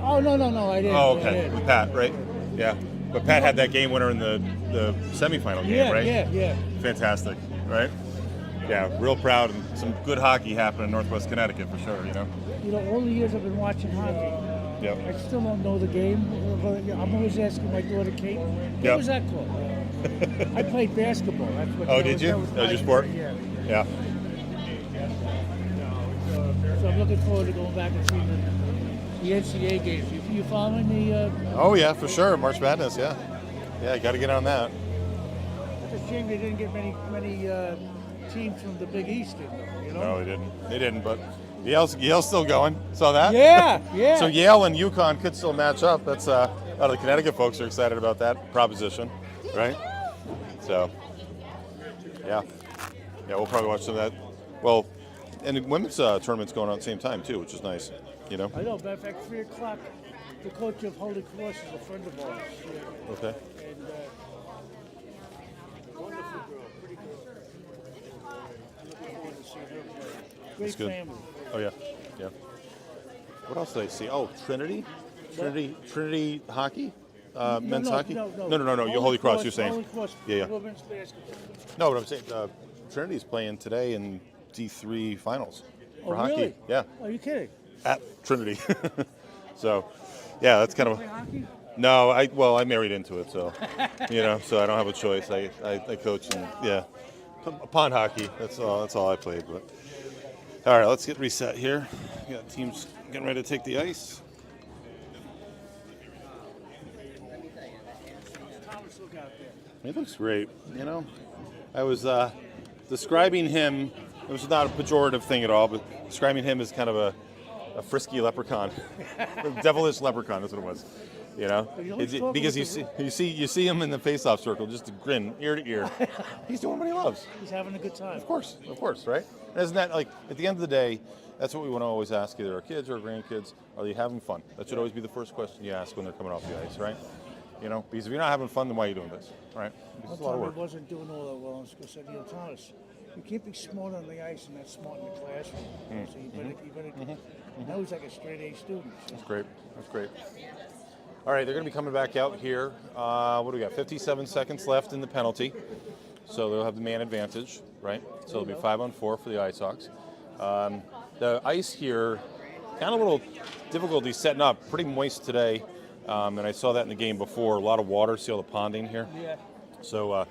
Oh, no, I didn't. Oh, I okay. didn't. With Pat, right? Yeah. But Pat had that game winner in the semifinal game, Yeah, right? yeah. Fantastic, right? Yeah, real proud and some good hockey happening in Northwest Connecticut for sure, you know? You know, all the years I've been watching hockey, Yep. I still don't know the game. But I'm always asking my daughter Kate, what Yep. was that called? I played basketball. That's what Oh, that did was- you? that was That was your my- sport? Yeah. Yeah. So I'm looking forward to going back and seeing the NCAA games. You following the? Oh, yeah, for sure. March Madness, yeah. Yeah, you got to get on that. It's a shame they didn't get many teams from the Big East in there. You know? No, they didn't. They didn't, but Yale's still going. Saw that? Yeah. So Yale and UConn could still match up. That's a lot of the Connecticut folks are excited about that proposition, right? So, yeah, we'll probably watch some of that. Well, and the women's tournament's going on at the same time too, which is nice. You know. I know. Matter of fact, 3 o'clock, the coach of Holy Cross is a friend of ours. Yeah. Okay. And wonderful girl, pretty good. I'm looking forward to seeing her play. Great That's good. family. Oh yeah. What else did I see? Oh, Trinity hockey, men's hockey. No. You Holy Cross. You're saying? Holy Cross. Yeah. Women's basketball. No, but I'm saying Trinity's playing today in D3 finals for hockey. Really? Yeah, Are you kidding? at Trinity. So, yeah, that's kind of. Play hockey? No, I married into it, so so I don't have a choice. I coach and pond hockey. That's all I played. But all right, let's get reset here. We got teams getting ready to take the ice. Thomas, look out there. He looks great. I was describing him. It was not a pejorative thing at all, but describing him as kind of a frisky leprechaun, a devilish leprechaun. That's what it was. Because you see him in the face-off circle, just a grin ear to ear. He's doing what he loves. He's having a good time. Of course, right? And isn't that like at the end of the day? That's what we want to always ask either our kids or our grandkids. Are they having fun? That should always be the first question you ask when they're coming off the ice, right? Because if you're not having fun, then why are you doing this, right? Because it's a lot of One work. time I wasn't doing all that well in school. I said, Thomas, you can't be smart on the ice and not smart in the classroom. So you better. Now he's like a straight A student. That's great. All right, they're going to be coming back out here. What do we got? 57 seconds left in the penalty. So they'll have the man advantage, right? So it'll be 5-on-4 for the Icehawks. The ice here, kind of a little difficulty setting up. Pretty moist today. And I saw that in the game before. A lot of water. See all the ponding here? Yeah. So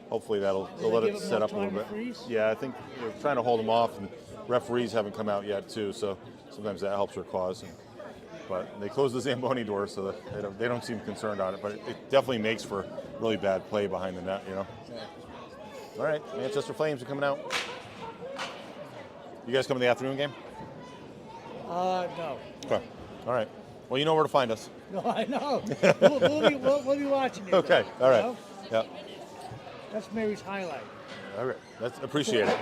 hopefully they'll let give it it set more up a little time bit. to freeze? Yeah, I think they're trying to hold them off, and referees haven't come out yet too. So sometimes that helps their cause. But they closed the Zamboni door, so that they don't seem concerned on it. But it definitely makes for really bad play behind the net, you know. All right, Manchester Flames are coming out. You guys coming to the afternoon game? No. Okay. All right. Well, you know where to find us. No, I know. we'll be watching it. Okay. though, All you right. know? Yeah. That's Mary's highlight. All right. That's appreciate it.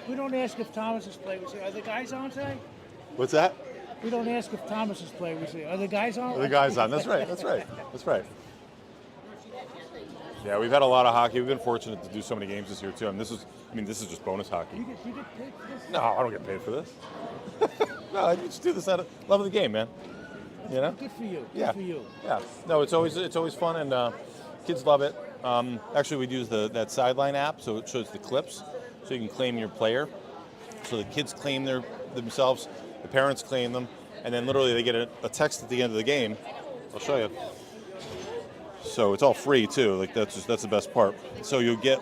We don't ask if Thomas is playing. We say, are the guys on today? What's that? We don't ask if Thomas is playing. We say, are the guys on? The guys on. That's right. That's right. That's right. Yeah, we've had a lot of hockey. We've been fortunate to do so many games this year too. And this is just bonus hockey. You get paid for this? No, I don't get paid for this. No, I just do this out of love of the game, man. You know? Good for you. Yeah. Good for you. Yeah. No, it's always fun, and kids love it. Actually, we use that sideline app, so it shows the clips, so you can claim your player. So the kids claim themselves, the parents claim them, and then literally they get a text at the end of the game. I'll show you. So it's all free too. Like that's the best part. So you'll get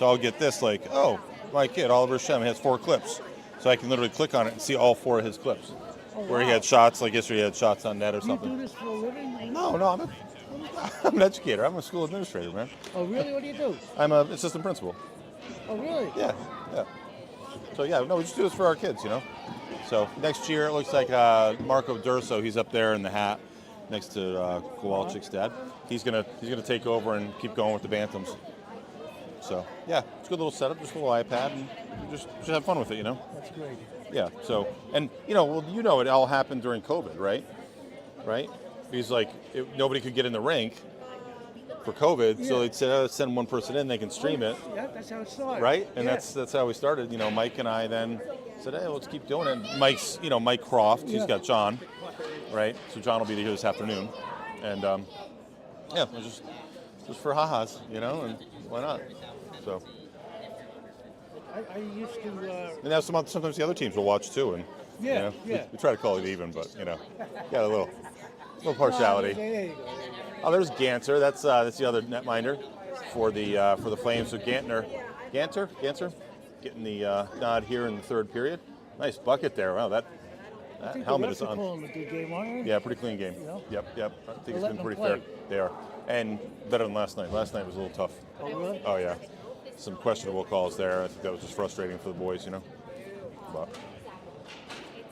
I'll get this oh, my kid Oliver Shem has 4 clips, so I can literally click on it and see all 4 of his clips. Oh, Where he wow. had shots, like yesterday he had shots on net or Do you something. do this for a living? No, I'm an educator. I'm a school administrator, man. Oh, really? What do you do? I'm an assistant principal. Oh, really? Yeah. So yeah, no, we just do this for our kids, you know. So next year it looks like Marco Durso, he's up there in the hat next to Kowalczyk's dad. He's gonna take over and keep going with the Bantams. So yeah, it's a good little setup, just a little iPad, and we just have fun with it, you know. That's great. Yeah. So and it all happened during COVID, right? Right? Because nobody could get in the rink for COVID, so they'd say, send one person in, they can stream it. Yeah, that's how it started. Right, and Yeah. that's how we started. Mike and I then said, "Hey, let's keep doing it." Mike's, Mike Croft. He's got John, right? So John will be here this afternoon, and it was just for ha-has, and why not? So, I used to. and now sometimes the other teams will watch too, and Yeah, yeah. we try to call it even, but got a little partiality. There you go. Oh, there's Ganter. That's the other netminder for the Flames. So Ganter, getting the nod here in the third period. Nice bucket there. Wow, that helmet is on. Pulling a good game, aren't they? Yeah, pretty clean game. Yeah. Yep. I think it's letting been pretty them fair. They are, and better than last night. Last night was a little tough. Oh, really? Oh yeah, some questionable calls there. I think that was just frustrating for the boys, But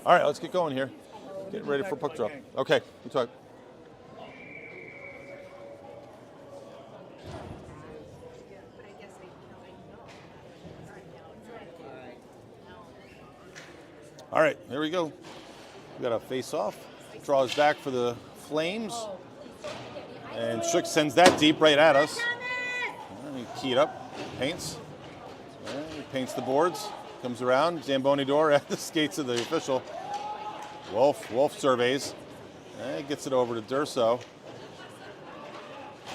all right, let's get going here. Getting ready for puck drop. Okay, we talk. All right, here we go. We got a face-off. Draws back for the Flames. And Shook sends that deep right at us. He keyed up, paints. He paints the boards. Comes around, Zamboni door at the skates of the official. Wolf surveys. And gets it over to Durso.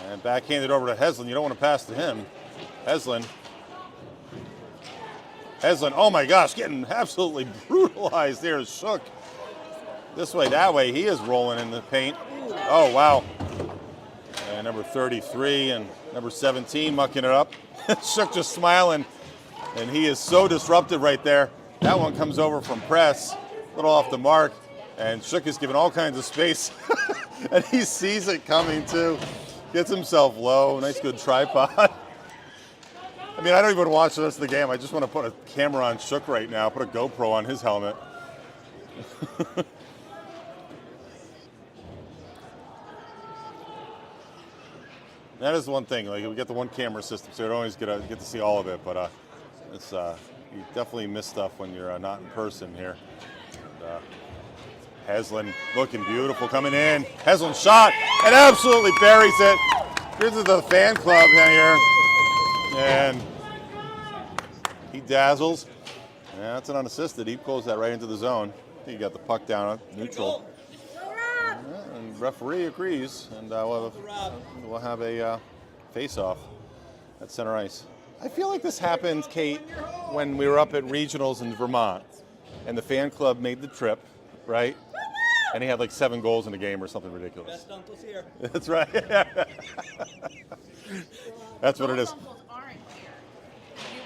And backhanded over to Heslin. You don't want to pass to him. Heslin, oh my gosh, getting absolutely brutalized there. Shook. This way, that way, he is rolling in the paint. Oh, wow. And number 33 and number 17 mucking it up. Shook just smiling, and he is so disruptive right there. That one comes over from press, a little off the mark, and Shook is given all kinds of space. And he sees it coming too. Gets himself low, nice good tripod. I mean, I don't even watch the rest of the game. I just want to put a camera on Shook right now, put a GoPro on his helmet. That is one thing. We get the one camera system, so you don't always get to see all of it. But it's you definitely miss stuff when you're not in person here. Heslin looking beautiful coming in. Heslin shot and absolutely buries it. Here's the fan club here. And he dazzles. Yeah, that's an unassisted. He pulls that right into the zone. I think he got the puck down neutral. Yeah, and referee agrees, and we'll have a face-off at center ice. I feel like this happened, Kate, when we were up at regionals in Vermont, and the fan club made the trip, right? And he had 7 goals in a game or something ridiculous. Best uncles here. That's right. That's what it is. Uncles aren't here.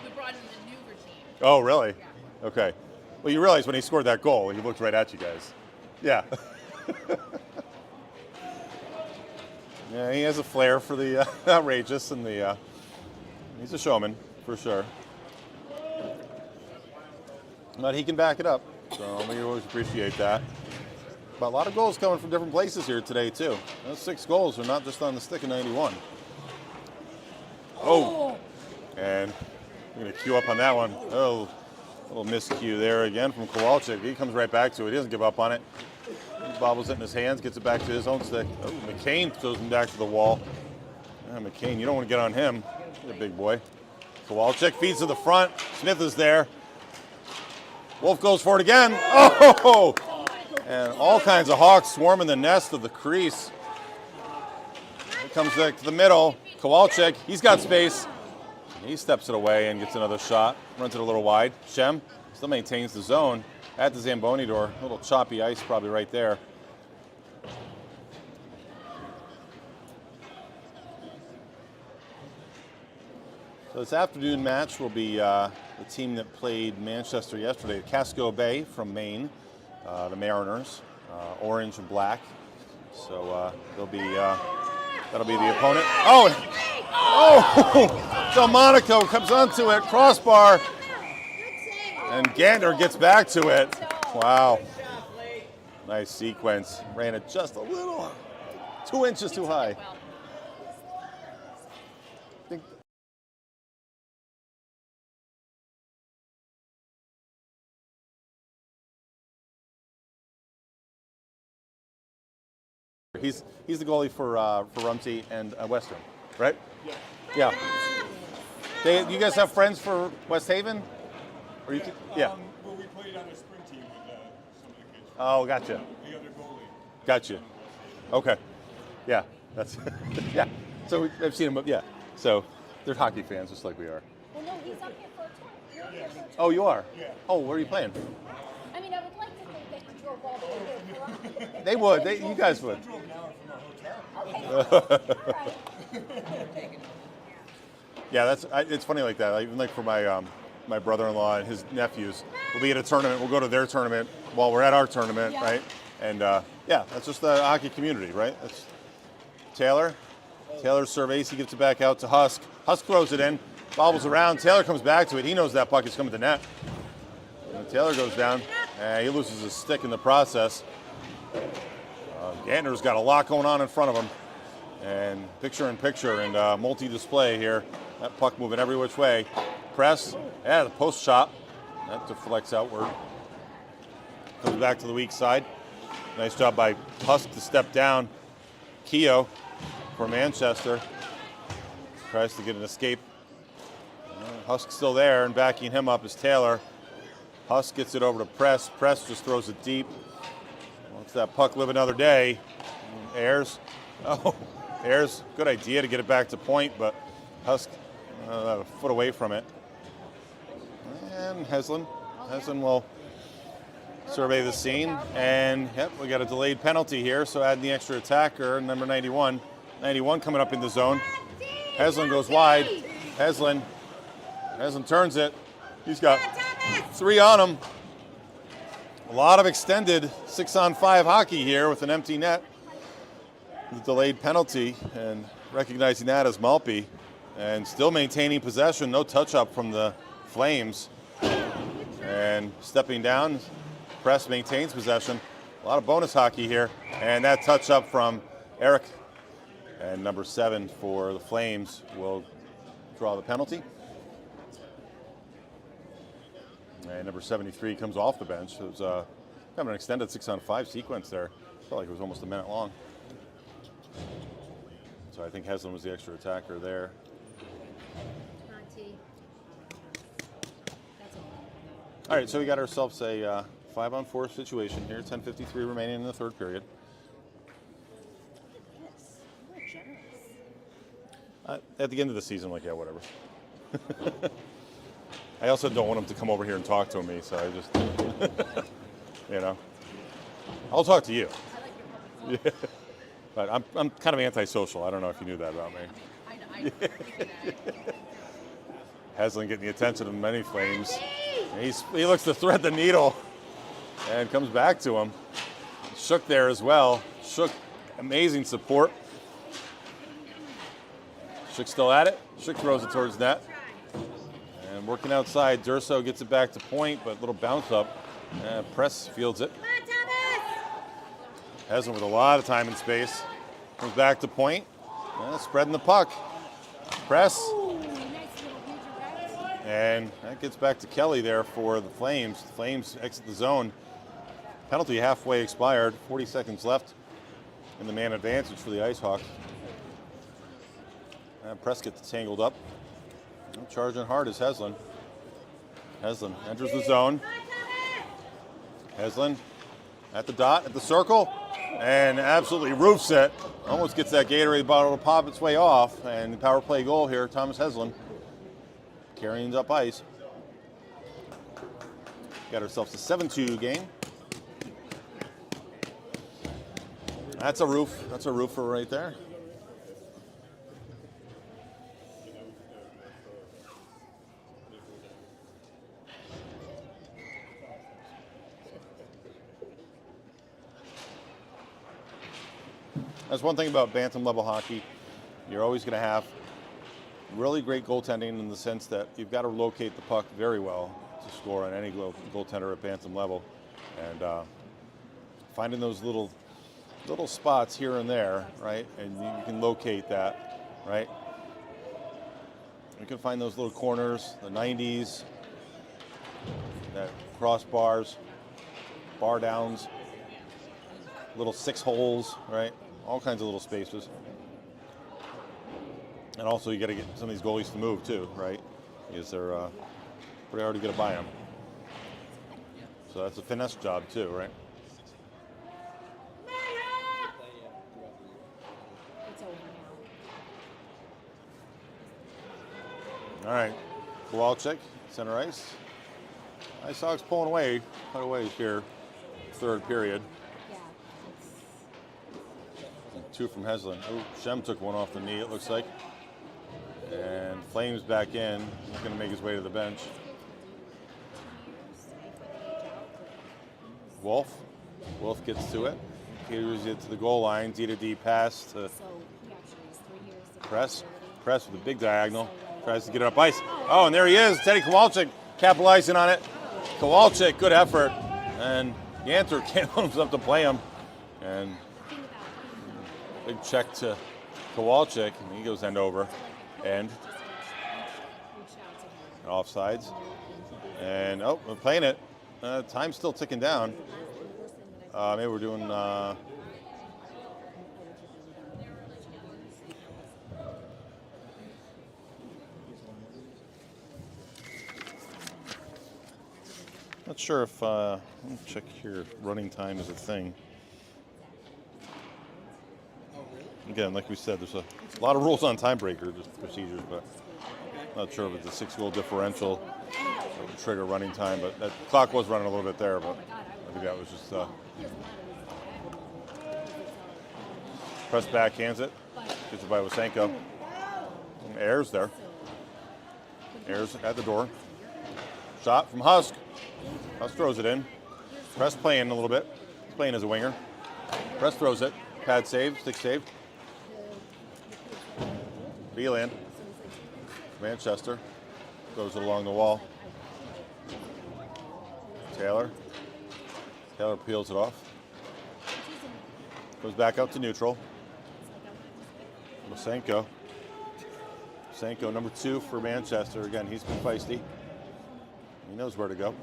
We brought in the new regime. Oh, really? Okay. Well, you realize when he scored that goal, he looked right at you guys. Yeah. Yeah, he has a flair for the outrageous and the. He's a showman for sure. But he can back it up, so we always appreciate that. But a lot of goals coming from different places here today too. Those 6 goals are not just on the stick of 91. Oh, and we're gonna queue up on that one. Oh, a little miscue there again from Kowalczyk. He comes right back to it. He doesn't give up on it. He bobbles it in his hands, gets it back to his own stick. Oh, McCain throws him back to the wall. McCain, you don't want to get on him. He's a big boy. Kowalczyk feeds to the front. Smith is there. Wolf goes for it again. Oh! And all kinds of Hawks swarm in the nest of the crease. It comes back to the middle. Kowalczyk, he's got space. He steps it away and gets another shot. Runs it a little wide. Shem still maintains the zone at the Zamboni door. A little choppy ice probably right there. So this afternoon match will be the team that played Manchester yesterday, Casco Bay from Maine, the Mariners, orange and black. So they'll be that'll be the opponent. Oh, Delmonico comes onto it, crossbar, and Gander gets back to it. Wow, nice sequence. Ran it just a little, 2 inches too high. He's the goalie for Rumsey and Western, right? Yeah. You guys have friends for West Haven? Or you yeah. Well, we played on a spring team with some of the kids. Oh, gotcha. The other goalie. Gotcha. Okay. Yeah. That's yeah. So I've seen them. Yeah. So they're hockey fans just like we are. Well, no, he's up here for a tour. You're here for a tour. Oh, you are? Yeah. Oh, where are you playing? I mean, I would like to think that you drove all the way here for us. They would. You guys would. I drove an hour from our hotel. Okay. All right. Yeah, it's funny like that. Even like for my my brother-in-law and his nephews, we'll be at a tournament. We'll go to their tournament while we're at our tournament, Yeah. right? And yeah, that's just the hockey community, right? That's Taylor. Taylor surveys. He gives it back out to Husk. Husk throws it in, bobbles around. Taylor comes back to it. He knows that puck is coming to net. And Taylor goes down, and he loses his stick in the process. Gantner's got a lot going on in front of him. And picture-in-picture and multi-display here. That puck moving every which way. Press, yeah, the post shot. That deflects outward. Comes back to the weak side. Nice job by Husk to step down. Keogh for Manchester. Tries to get an escape. Husk's still there, and backing him up is Taylor. Husk gets it over to Press. Press just throws it deep. Wants that puck live another day. Ayers. Oh, Ayers, good idea to get it back to point, but Husk a foot away from it. And Heslin will survey the scene. And yep, we got a delayed penalty here, so adding the extra attacker, number 91. 91 coming up in the zone. Heslin goes wide. Heslin turns it. He's got 3 on him. A lot of extended 6-on-5 hockey here with an empty net. The delayed penalty, and recognizing that as Malpe, and still maintaining possession. No touch-up from the Flames. And stepping down, Press maintains possession. A lot of bonus hockey here, and that touch-up from Eric. And number 7 for the Flames will draw the penalty. And number 73 comes off the bench. It was kind of an extended 6-on-5 sequence there. Felt like it was almost a minute long. So I think Heslin was the extra attacker there. All right, so we got ourselves a 5-on-4 situation here. 10:53 remaining in the third period. At the end of the season, like, yeah, whatever. I also don't want him to come over here and talk to me, so I just, you know. I'll talk to you. Yeah. But I'm kind of antisocial. I don't know if you knew that about me. I know that. Heslin getting the attention of many Flames. He looks to thread the needle and comes back to him. Shook there as well. Shook, amazing support. Shook still at it. Shook throws it towards net. And working outside, Durso gets it back to point, but little bounce up. Press fields it. Hasn't with a lot of time and space. Comes back to point. Spreading the puck. Press. And that gets back to Kelly there for the Flames. The Flames exit the zone. Penalty halfway expired. 40 seconds left in the man advantage for the Icehawks. Press gets tangled up. Charging hard is Heslin. Heslin enters the zone. Heslin at the dot, at the circle, and absolutely roofs it. Almost gets that Gatorade bottle to pop its way off. And power play goal here, Thomas Heslin. Carrying up ice. Got ourselves a 7-2 game. That's a roof. That's a roofer right there. That's one thing about bantam level hockey. You're always going to have really great goaltending in the sense that you've got to locate the puck very well to score on any goaltender at bantam level. And finding those little spots here and there, right? And you can locate that, right? You can find those little corners, the 90s, that crossbars, bar downs, little 6 holes, right? All kinds of little spaces. And also you got to get some of these goalies to move too, right? Because they're pretty hard to get by them. So that's a finesse job too, right? All right, Kowalczyk, center ice. Icehawks pulling away, quite a ways here, third period. 2 from Heslin. Oh, Shem took one off the knee, it looks like. And Flames back in. He's going to make his way to the bench. Wolf. Wolf gets to it. Caters it to the goal line. D-to-D pass to Press. Press with a big diagonal. Tries to get it up ice. Oh, and there he is. Teddy Kowalczyk capitalizing on it. Kowalczyk, good effort. And Yanter can't hold himself to play him. And big check to Kowalczyk, and he goes end over. And offsides. And, oh, we're playing it. Time's still ticking down. Maybe we're doing... Not sure if, let me check here, running time is a thing. Again, like we said, there's a lot of rules on tiebreaker procedures, but not sure if it's a 6-goal differential that would trigger running time, but that clock was running a little bit there, but I think that was just press back, hands it, gets it by Wasenko. Ayers there. Ayers at the door. Shot from Husk. Husk throws it in. Press playing a little bit. He's playing as a winger. Press throws it. Pad save, stick save. Beeland. Manchester. Throws it along the wall. Taylor. Taylor peels it off. Goes back out to neutral. Wasenko. Wasenko, number 2 for Manchester. Again, he's been feisty. He knows where to go.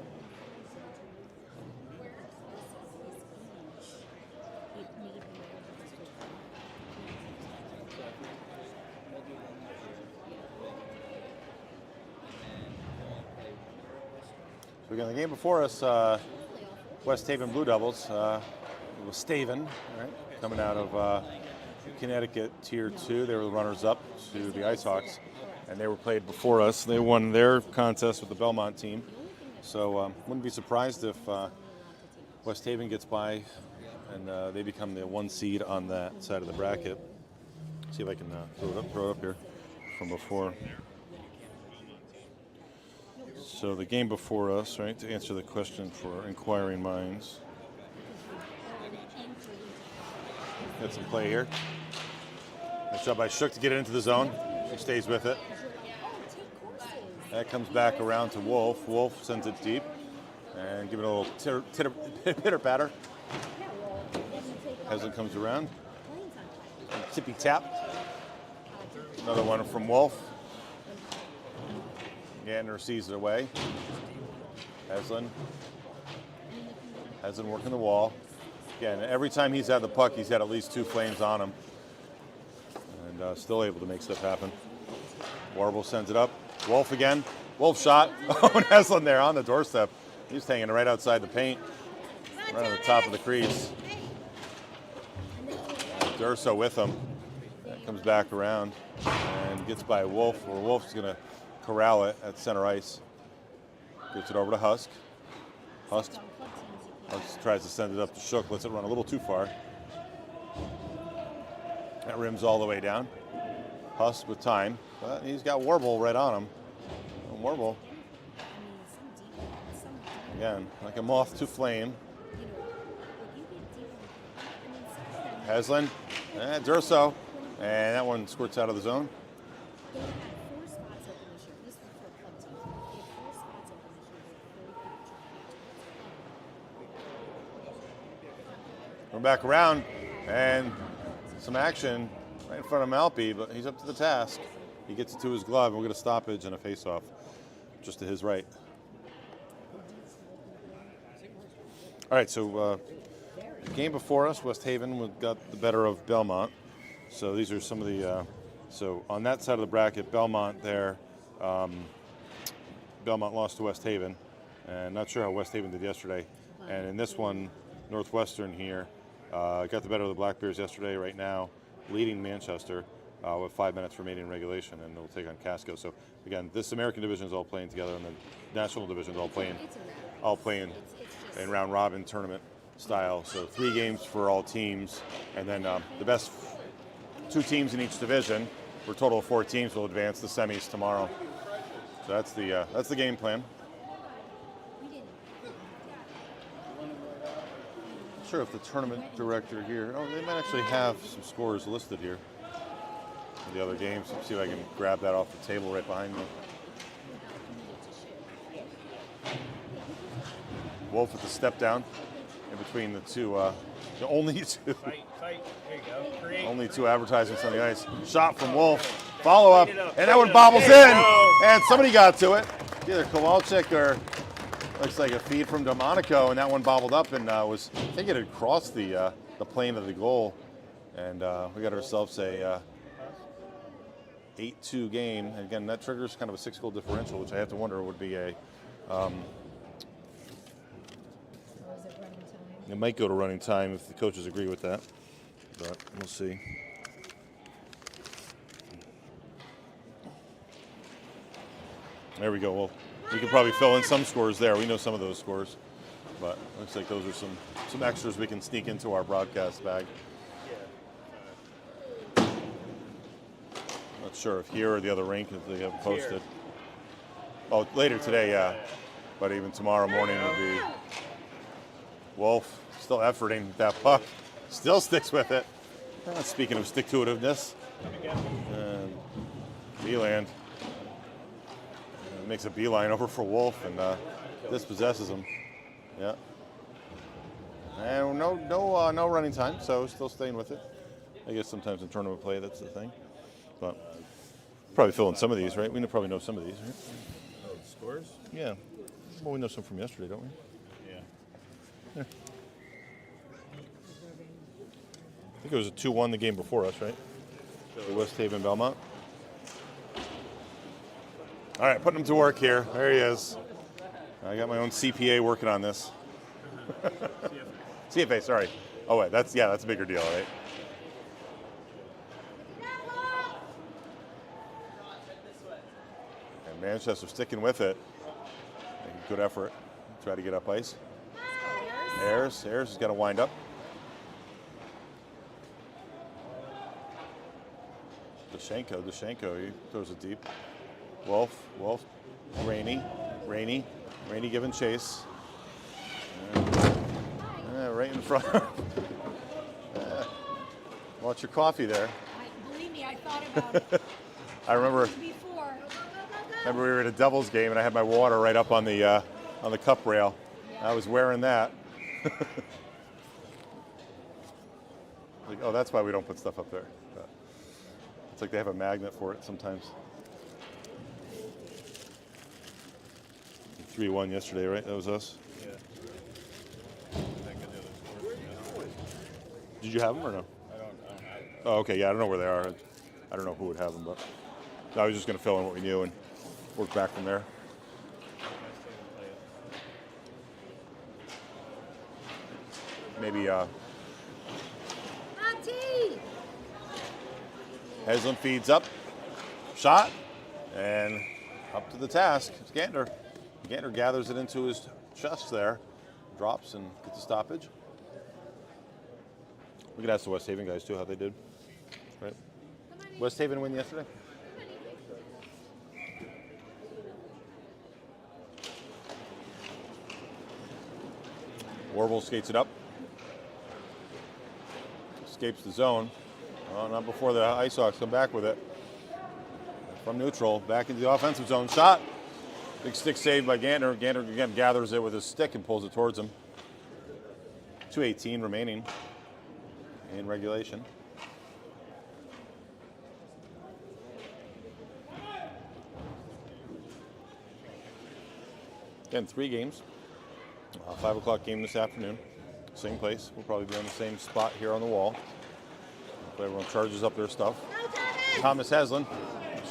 So again, the game before us, West Haven Blue Devils, it was Staven, right, coming out of Connecticut Tier 2. They were the runners-up to the Icehawks, and they were played before us. They won their contest with the Belmont team. So wouldn't be surprised if West Haven gets by and they become the 1 seed on that side of the bracket. See if I can throw it up here from before. So the game before us, right, to answer the question for inquiring minds. Get some play here. Nice job by Shook to get it into the zone. She stays with it. That comes back around to Wolf. Wolf sends it deep and give it a little pitter patter. Heslin comes around. Tippy tap. Another one from Wolf. Gantner sees it away. Heslin working the wall. Again, every time he's had the puck, he's had at least 2 flames on him. And still able to make stuff happen. Warble sends it up. Wolf again. Wolf shot. Oh, and Heslin there on the doorstep. He's hanging right outside the paint. Right on the top of the crease. Durso with him. That comes back around and gets by Wolf, where Wolf's going to corral it at center ice. Gets it over to Husk. Husk tries to send it up to Shook. Lets it run a little too far. That rims all the way down. Husk with time, but he's got Warble right on him. And Warble, again, like a moth to flame. Heslin, Durso, and that one squirts out of the zone. We're back around, and some action right in front of Malpe, but he's up to the task. He gets it to his glove, and we'll get a stoppage and a face-off just to his right. All right, so the game before us, West Haven got the better of Belmont. So these are some of the, so on that side of the bracket, Belmont there, Belmont lost to West Haven, and not sure how West Haven did yesterday. And in this one, Northwestern here, got the better of the Black Bears yesterday right now, leading Manchester with 5 minutes remaining in regulation, and they'll take on Casco. So again, this American division is all playing together, and the National division is all playing in round robin tournament style. So 3 games for all teams, and then the best 2 teams in each division, for a total of 4 teams, will advance the semis tomorrow. So that's the game plan. Not sure if the tournament director here, oh, they might actually have some scores listed here for the other games. Let's see if I can grab that off the table right behind me. Wolf with the step down in between the two, the only two. Only 2 advertisements on the ice. Shot from Wolf. Follow up, and that one bobbles in, and somebody got to it. Either Kowalczyk or looks like a feed from Delmonico, and that one bobbled up and was, I think it had crossed the plane of the goal, and we got ourselves a 8-2 game. And again, that triggers kind of a 6-goal differential, which I have to wonder would be a. It might go to running time if the coaches agree with that, but we'll see. There we go. Well, we could probably fill in some scores there. We know some of those scores, but looks like those are some extras we can sneak into our broadcast bag. Not sure if here or the other rink if they have posted. Oh, later today, yeah. But even tomorrow morning would be. Wolf still efforting that puck. Still sticks with it. Speaking of stick-to-itiveness. And Beeland makes a beeline over for Wolf and dispossesses him. Yeah. And no running time, so still staying with it. I guess sometimes in tournament play that's the thing. But probably fill in some of these, right? We probably know some of these, right? Oh, scores? Yeah. Well, we know some from yesterday, don't we? Yeah. I think it was a 2-1 the game before us, right? The West Haven Belmont. All right, putting him to work here. There he is. I got my own CPA working on this. CFA, sorry. Oh wait, that's a bigger deal, right? And Manchester sticking with it. Good effort. Try to get up ice. Ayers has got to wind up. Dashenko, he throws it deep. Wolf, Rainey giving chase. Right in front. Watch your coffee there. Believe me, I thought about it I remember before. we were at a Devils game and I had my water right up on the cup rail. Yeah. I was wearing that. Like, oh, that's why we don't put stuff up there. But it's like they have a magnet for it sometimes. 3-1 yesterday, right? That was us. Yeah. Did you have them or no? I don't have it. Oh, okay. Yeah, I don't know where they are. I don't know who would have them, but I was just going to fill in what we knew and work back from there. Maybe Heslin feeds up, shot, and up to the task. It's Gander. Gander gathers it into his chest there, drops and gets a stoppage. We could ask the West Haven guys too how they did. Right? West Haven win yesterday? Warble skates it up. Escapes the zone. Well, not before the Icehawks come back with it. From neutral, back into the offensive zone. Shot. Big stick save by Gander. Gander again gathers it with his stick and pulls it towards him. 2:18 remaining in regulation. Again, 3 games. 5 o'clock game this afternoon. Same place. We'll probably be on the same spot here on the wall. Hopefully everyone charges up their stuff. Thomas Heslin,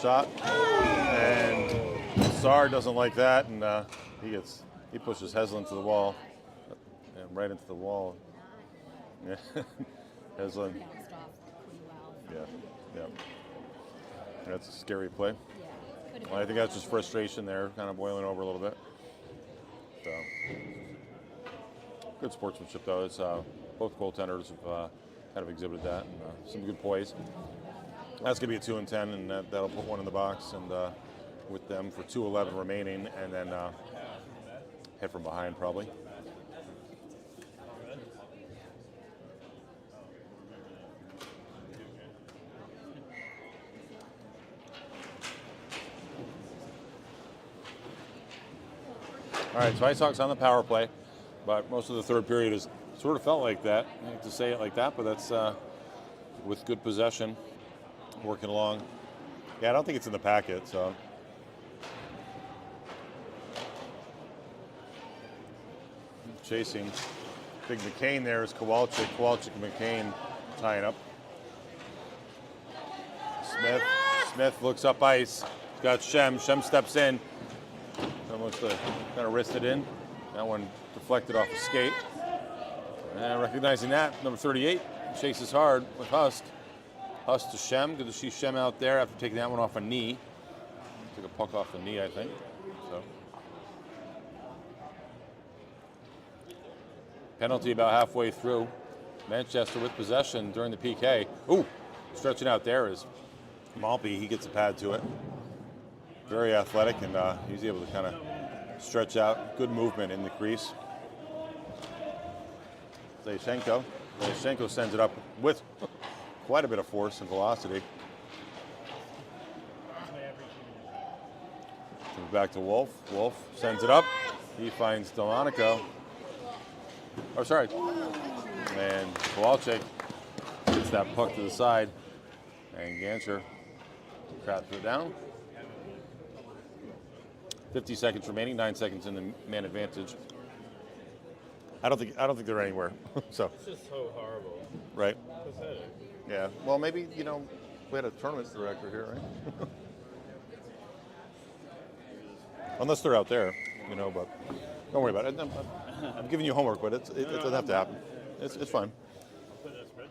shot. And Sar doesn't like that, and he pushes Heslin to the wall. And right into the wall. Yeah. Heslin. Bounced off pretty well. Yeah. That's a scary play. Yeah. Could have Well, I think that's just frustration there, kind of boiling over a little bit. So, good sportsmanship though. It's both goaltenders have kind of exhibited that, and some good poise. That's gonna be a 2-10, and that'll put one in the box, and with them for 2:11 remaining, and then hit from behind probably. All right, so Icehawks on the power play, but most of the third period has sort of felt like that. I hate to say it like that, but that's with good possession, working along. Yeah, I don't think it's in the packet, so. Chasing. Big McCain there is Kowalczyk. Kowalczyk and McCain tying up. Smith looks up ice. He's got Shem. Shem steps in. Almost kind of wristed in. That one deflected off the skate. And recognizing that, number 38 chases hard with Hust. Hust to Shem. Good to see Shem out there after taking that one off a knee. Took a puck off the knee, I think. So. Penalty about halfway through. Manchester with possession during the PK. Ooh, stretching out there is Malpe. He gets a pad to it. Very athletic, and he's able to kind of stretch out. Good movement in the crease. Zayshenko sends it up with quite a bit of force and velocity. Comes back to Wolf. Wolf sends it up. He finds Delmonico. Oh, sorry. And Kowalczyk gets that puck to the side. And Gancher traps it down. 50 seconds remaining, 9 seconds in the man advantage. I don't think they're anywhere. So. It's just so horrible. Right. Pathetic. Yeah. Well, maybe we had a tournament director here, right? Unless they're out there, But don't worry about it. I'm giving you homework, but it doesn't have to happen. It's fine. Put in a spreadsheet.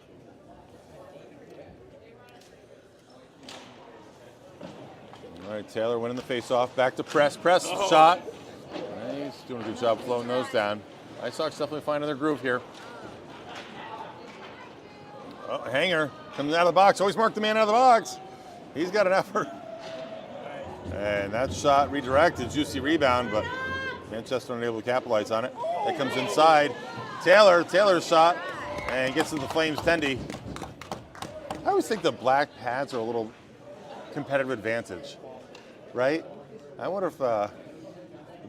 All right, Taylor winning the face-off. Back to Press. Press shot. He's doing a good job floating those down. Icehawks definitely finding their groove here. Oh, Hanger comes out of the box. Always mark the man out of the box. He's got an effort. And that shot redirected. Juicy rebound, but Manchester unable to capitalize on it. That comes inside. Taylor's shot and gets to the Flames' Tendy. always think the black pads are a little competitive advantage, right? I wonder if there'd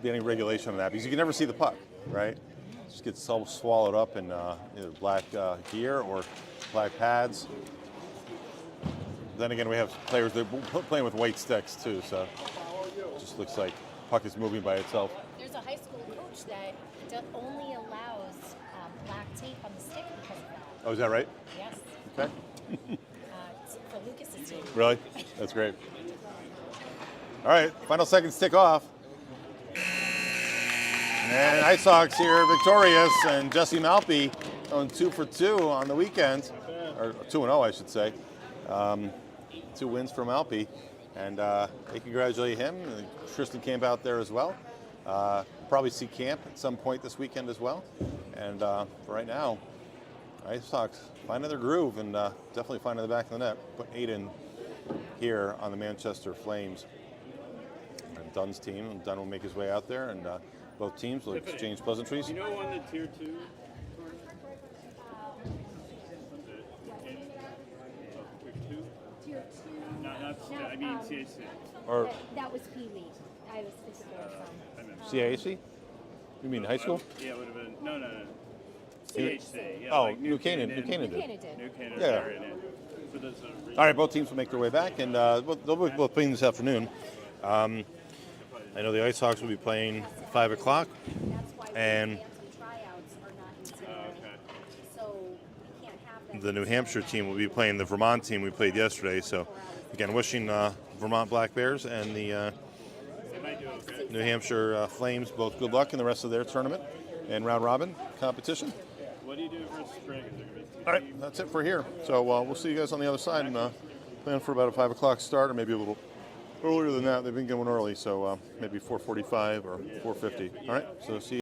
be any regulation on that, because you can never see the puck, right? It just gets so swallowed up in either black gear or black pads. Then again, we have players that playing with white sticks too, so it just looks like puck is moving by itself. There's a high school coach that only allows black tape on the stick because of that. Oh, is that right? Yes, Okay. for Lucas's team. Really? That's great. All right, final seconds tick off. And Icehawks here victorious, and Jesse Malpe on 2 for 2 on the weekend, or 2-0 I should say. 2 wins for Malpe, and they congratulate him. And Tristan Camp out there as well. Probably see Camp at some point this weekend as well. And for right now, Icehawks finding their groove and definitely finding the back of the net. Put 8 in here on the Manchester Flames. And Dunn's team, and Dunn will make his way out there, and both teams will exchange pleasantries. You know who won the Tier 2 tournament? Tier 2. I mean CAC. Or That was Pee Wee. I was thinking of some. I meant CAC? You mean high school? Yeah, it would have been no. CHC. Yeah, Oh, like New Canaan. New Canaan New did. Canaan did. New Canaan Yeah. area. For those All right, both teams will make their way back, and they'll be both playing this afternoon. I know the Icehawks will be playing at 5 o'clock, That's why and tryouts are not considered. So we can't have them. the New Hampshire team will be playing the Vermont team we played yesterday. So, again, wishing Vermont Black Bears and the New Hampshire Flames both good luck in the rest of their tournament and round robin competition. What do you do for spring? Is there gonna be All right, that's it for here. So we'll see you guys on the other side, and plan for about a 5 o'clock start, or maybe a little earlier than that. They've been going early, so maybe 4:45 or 4:50. All right, so see you.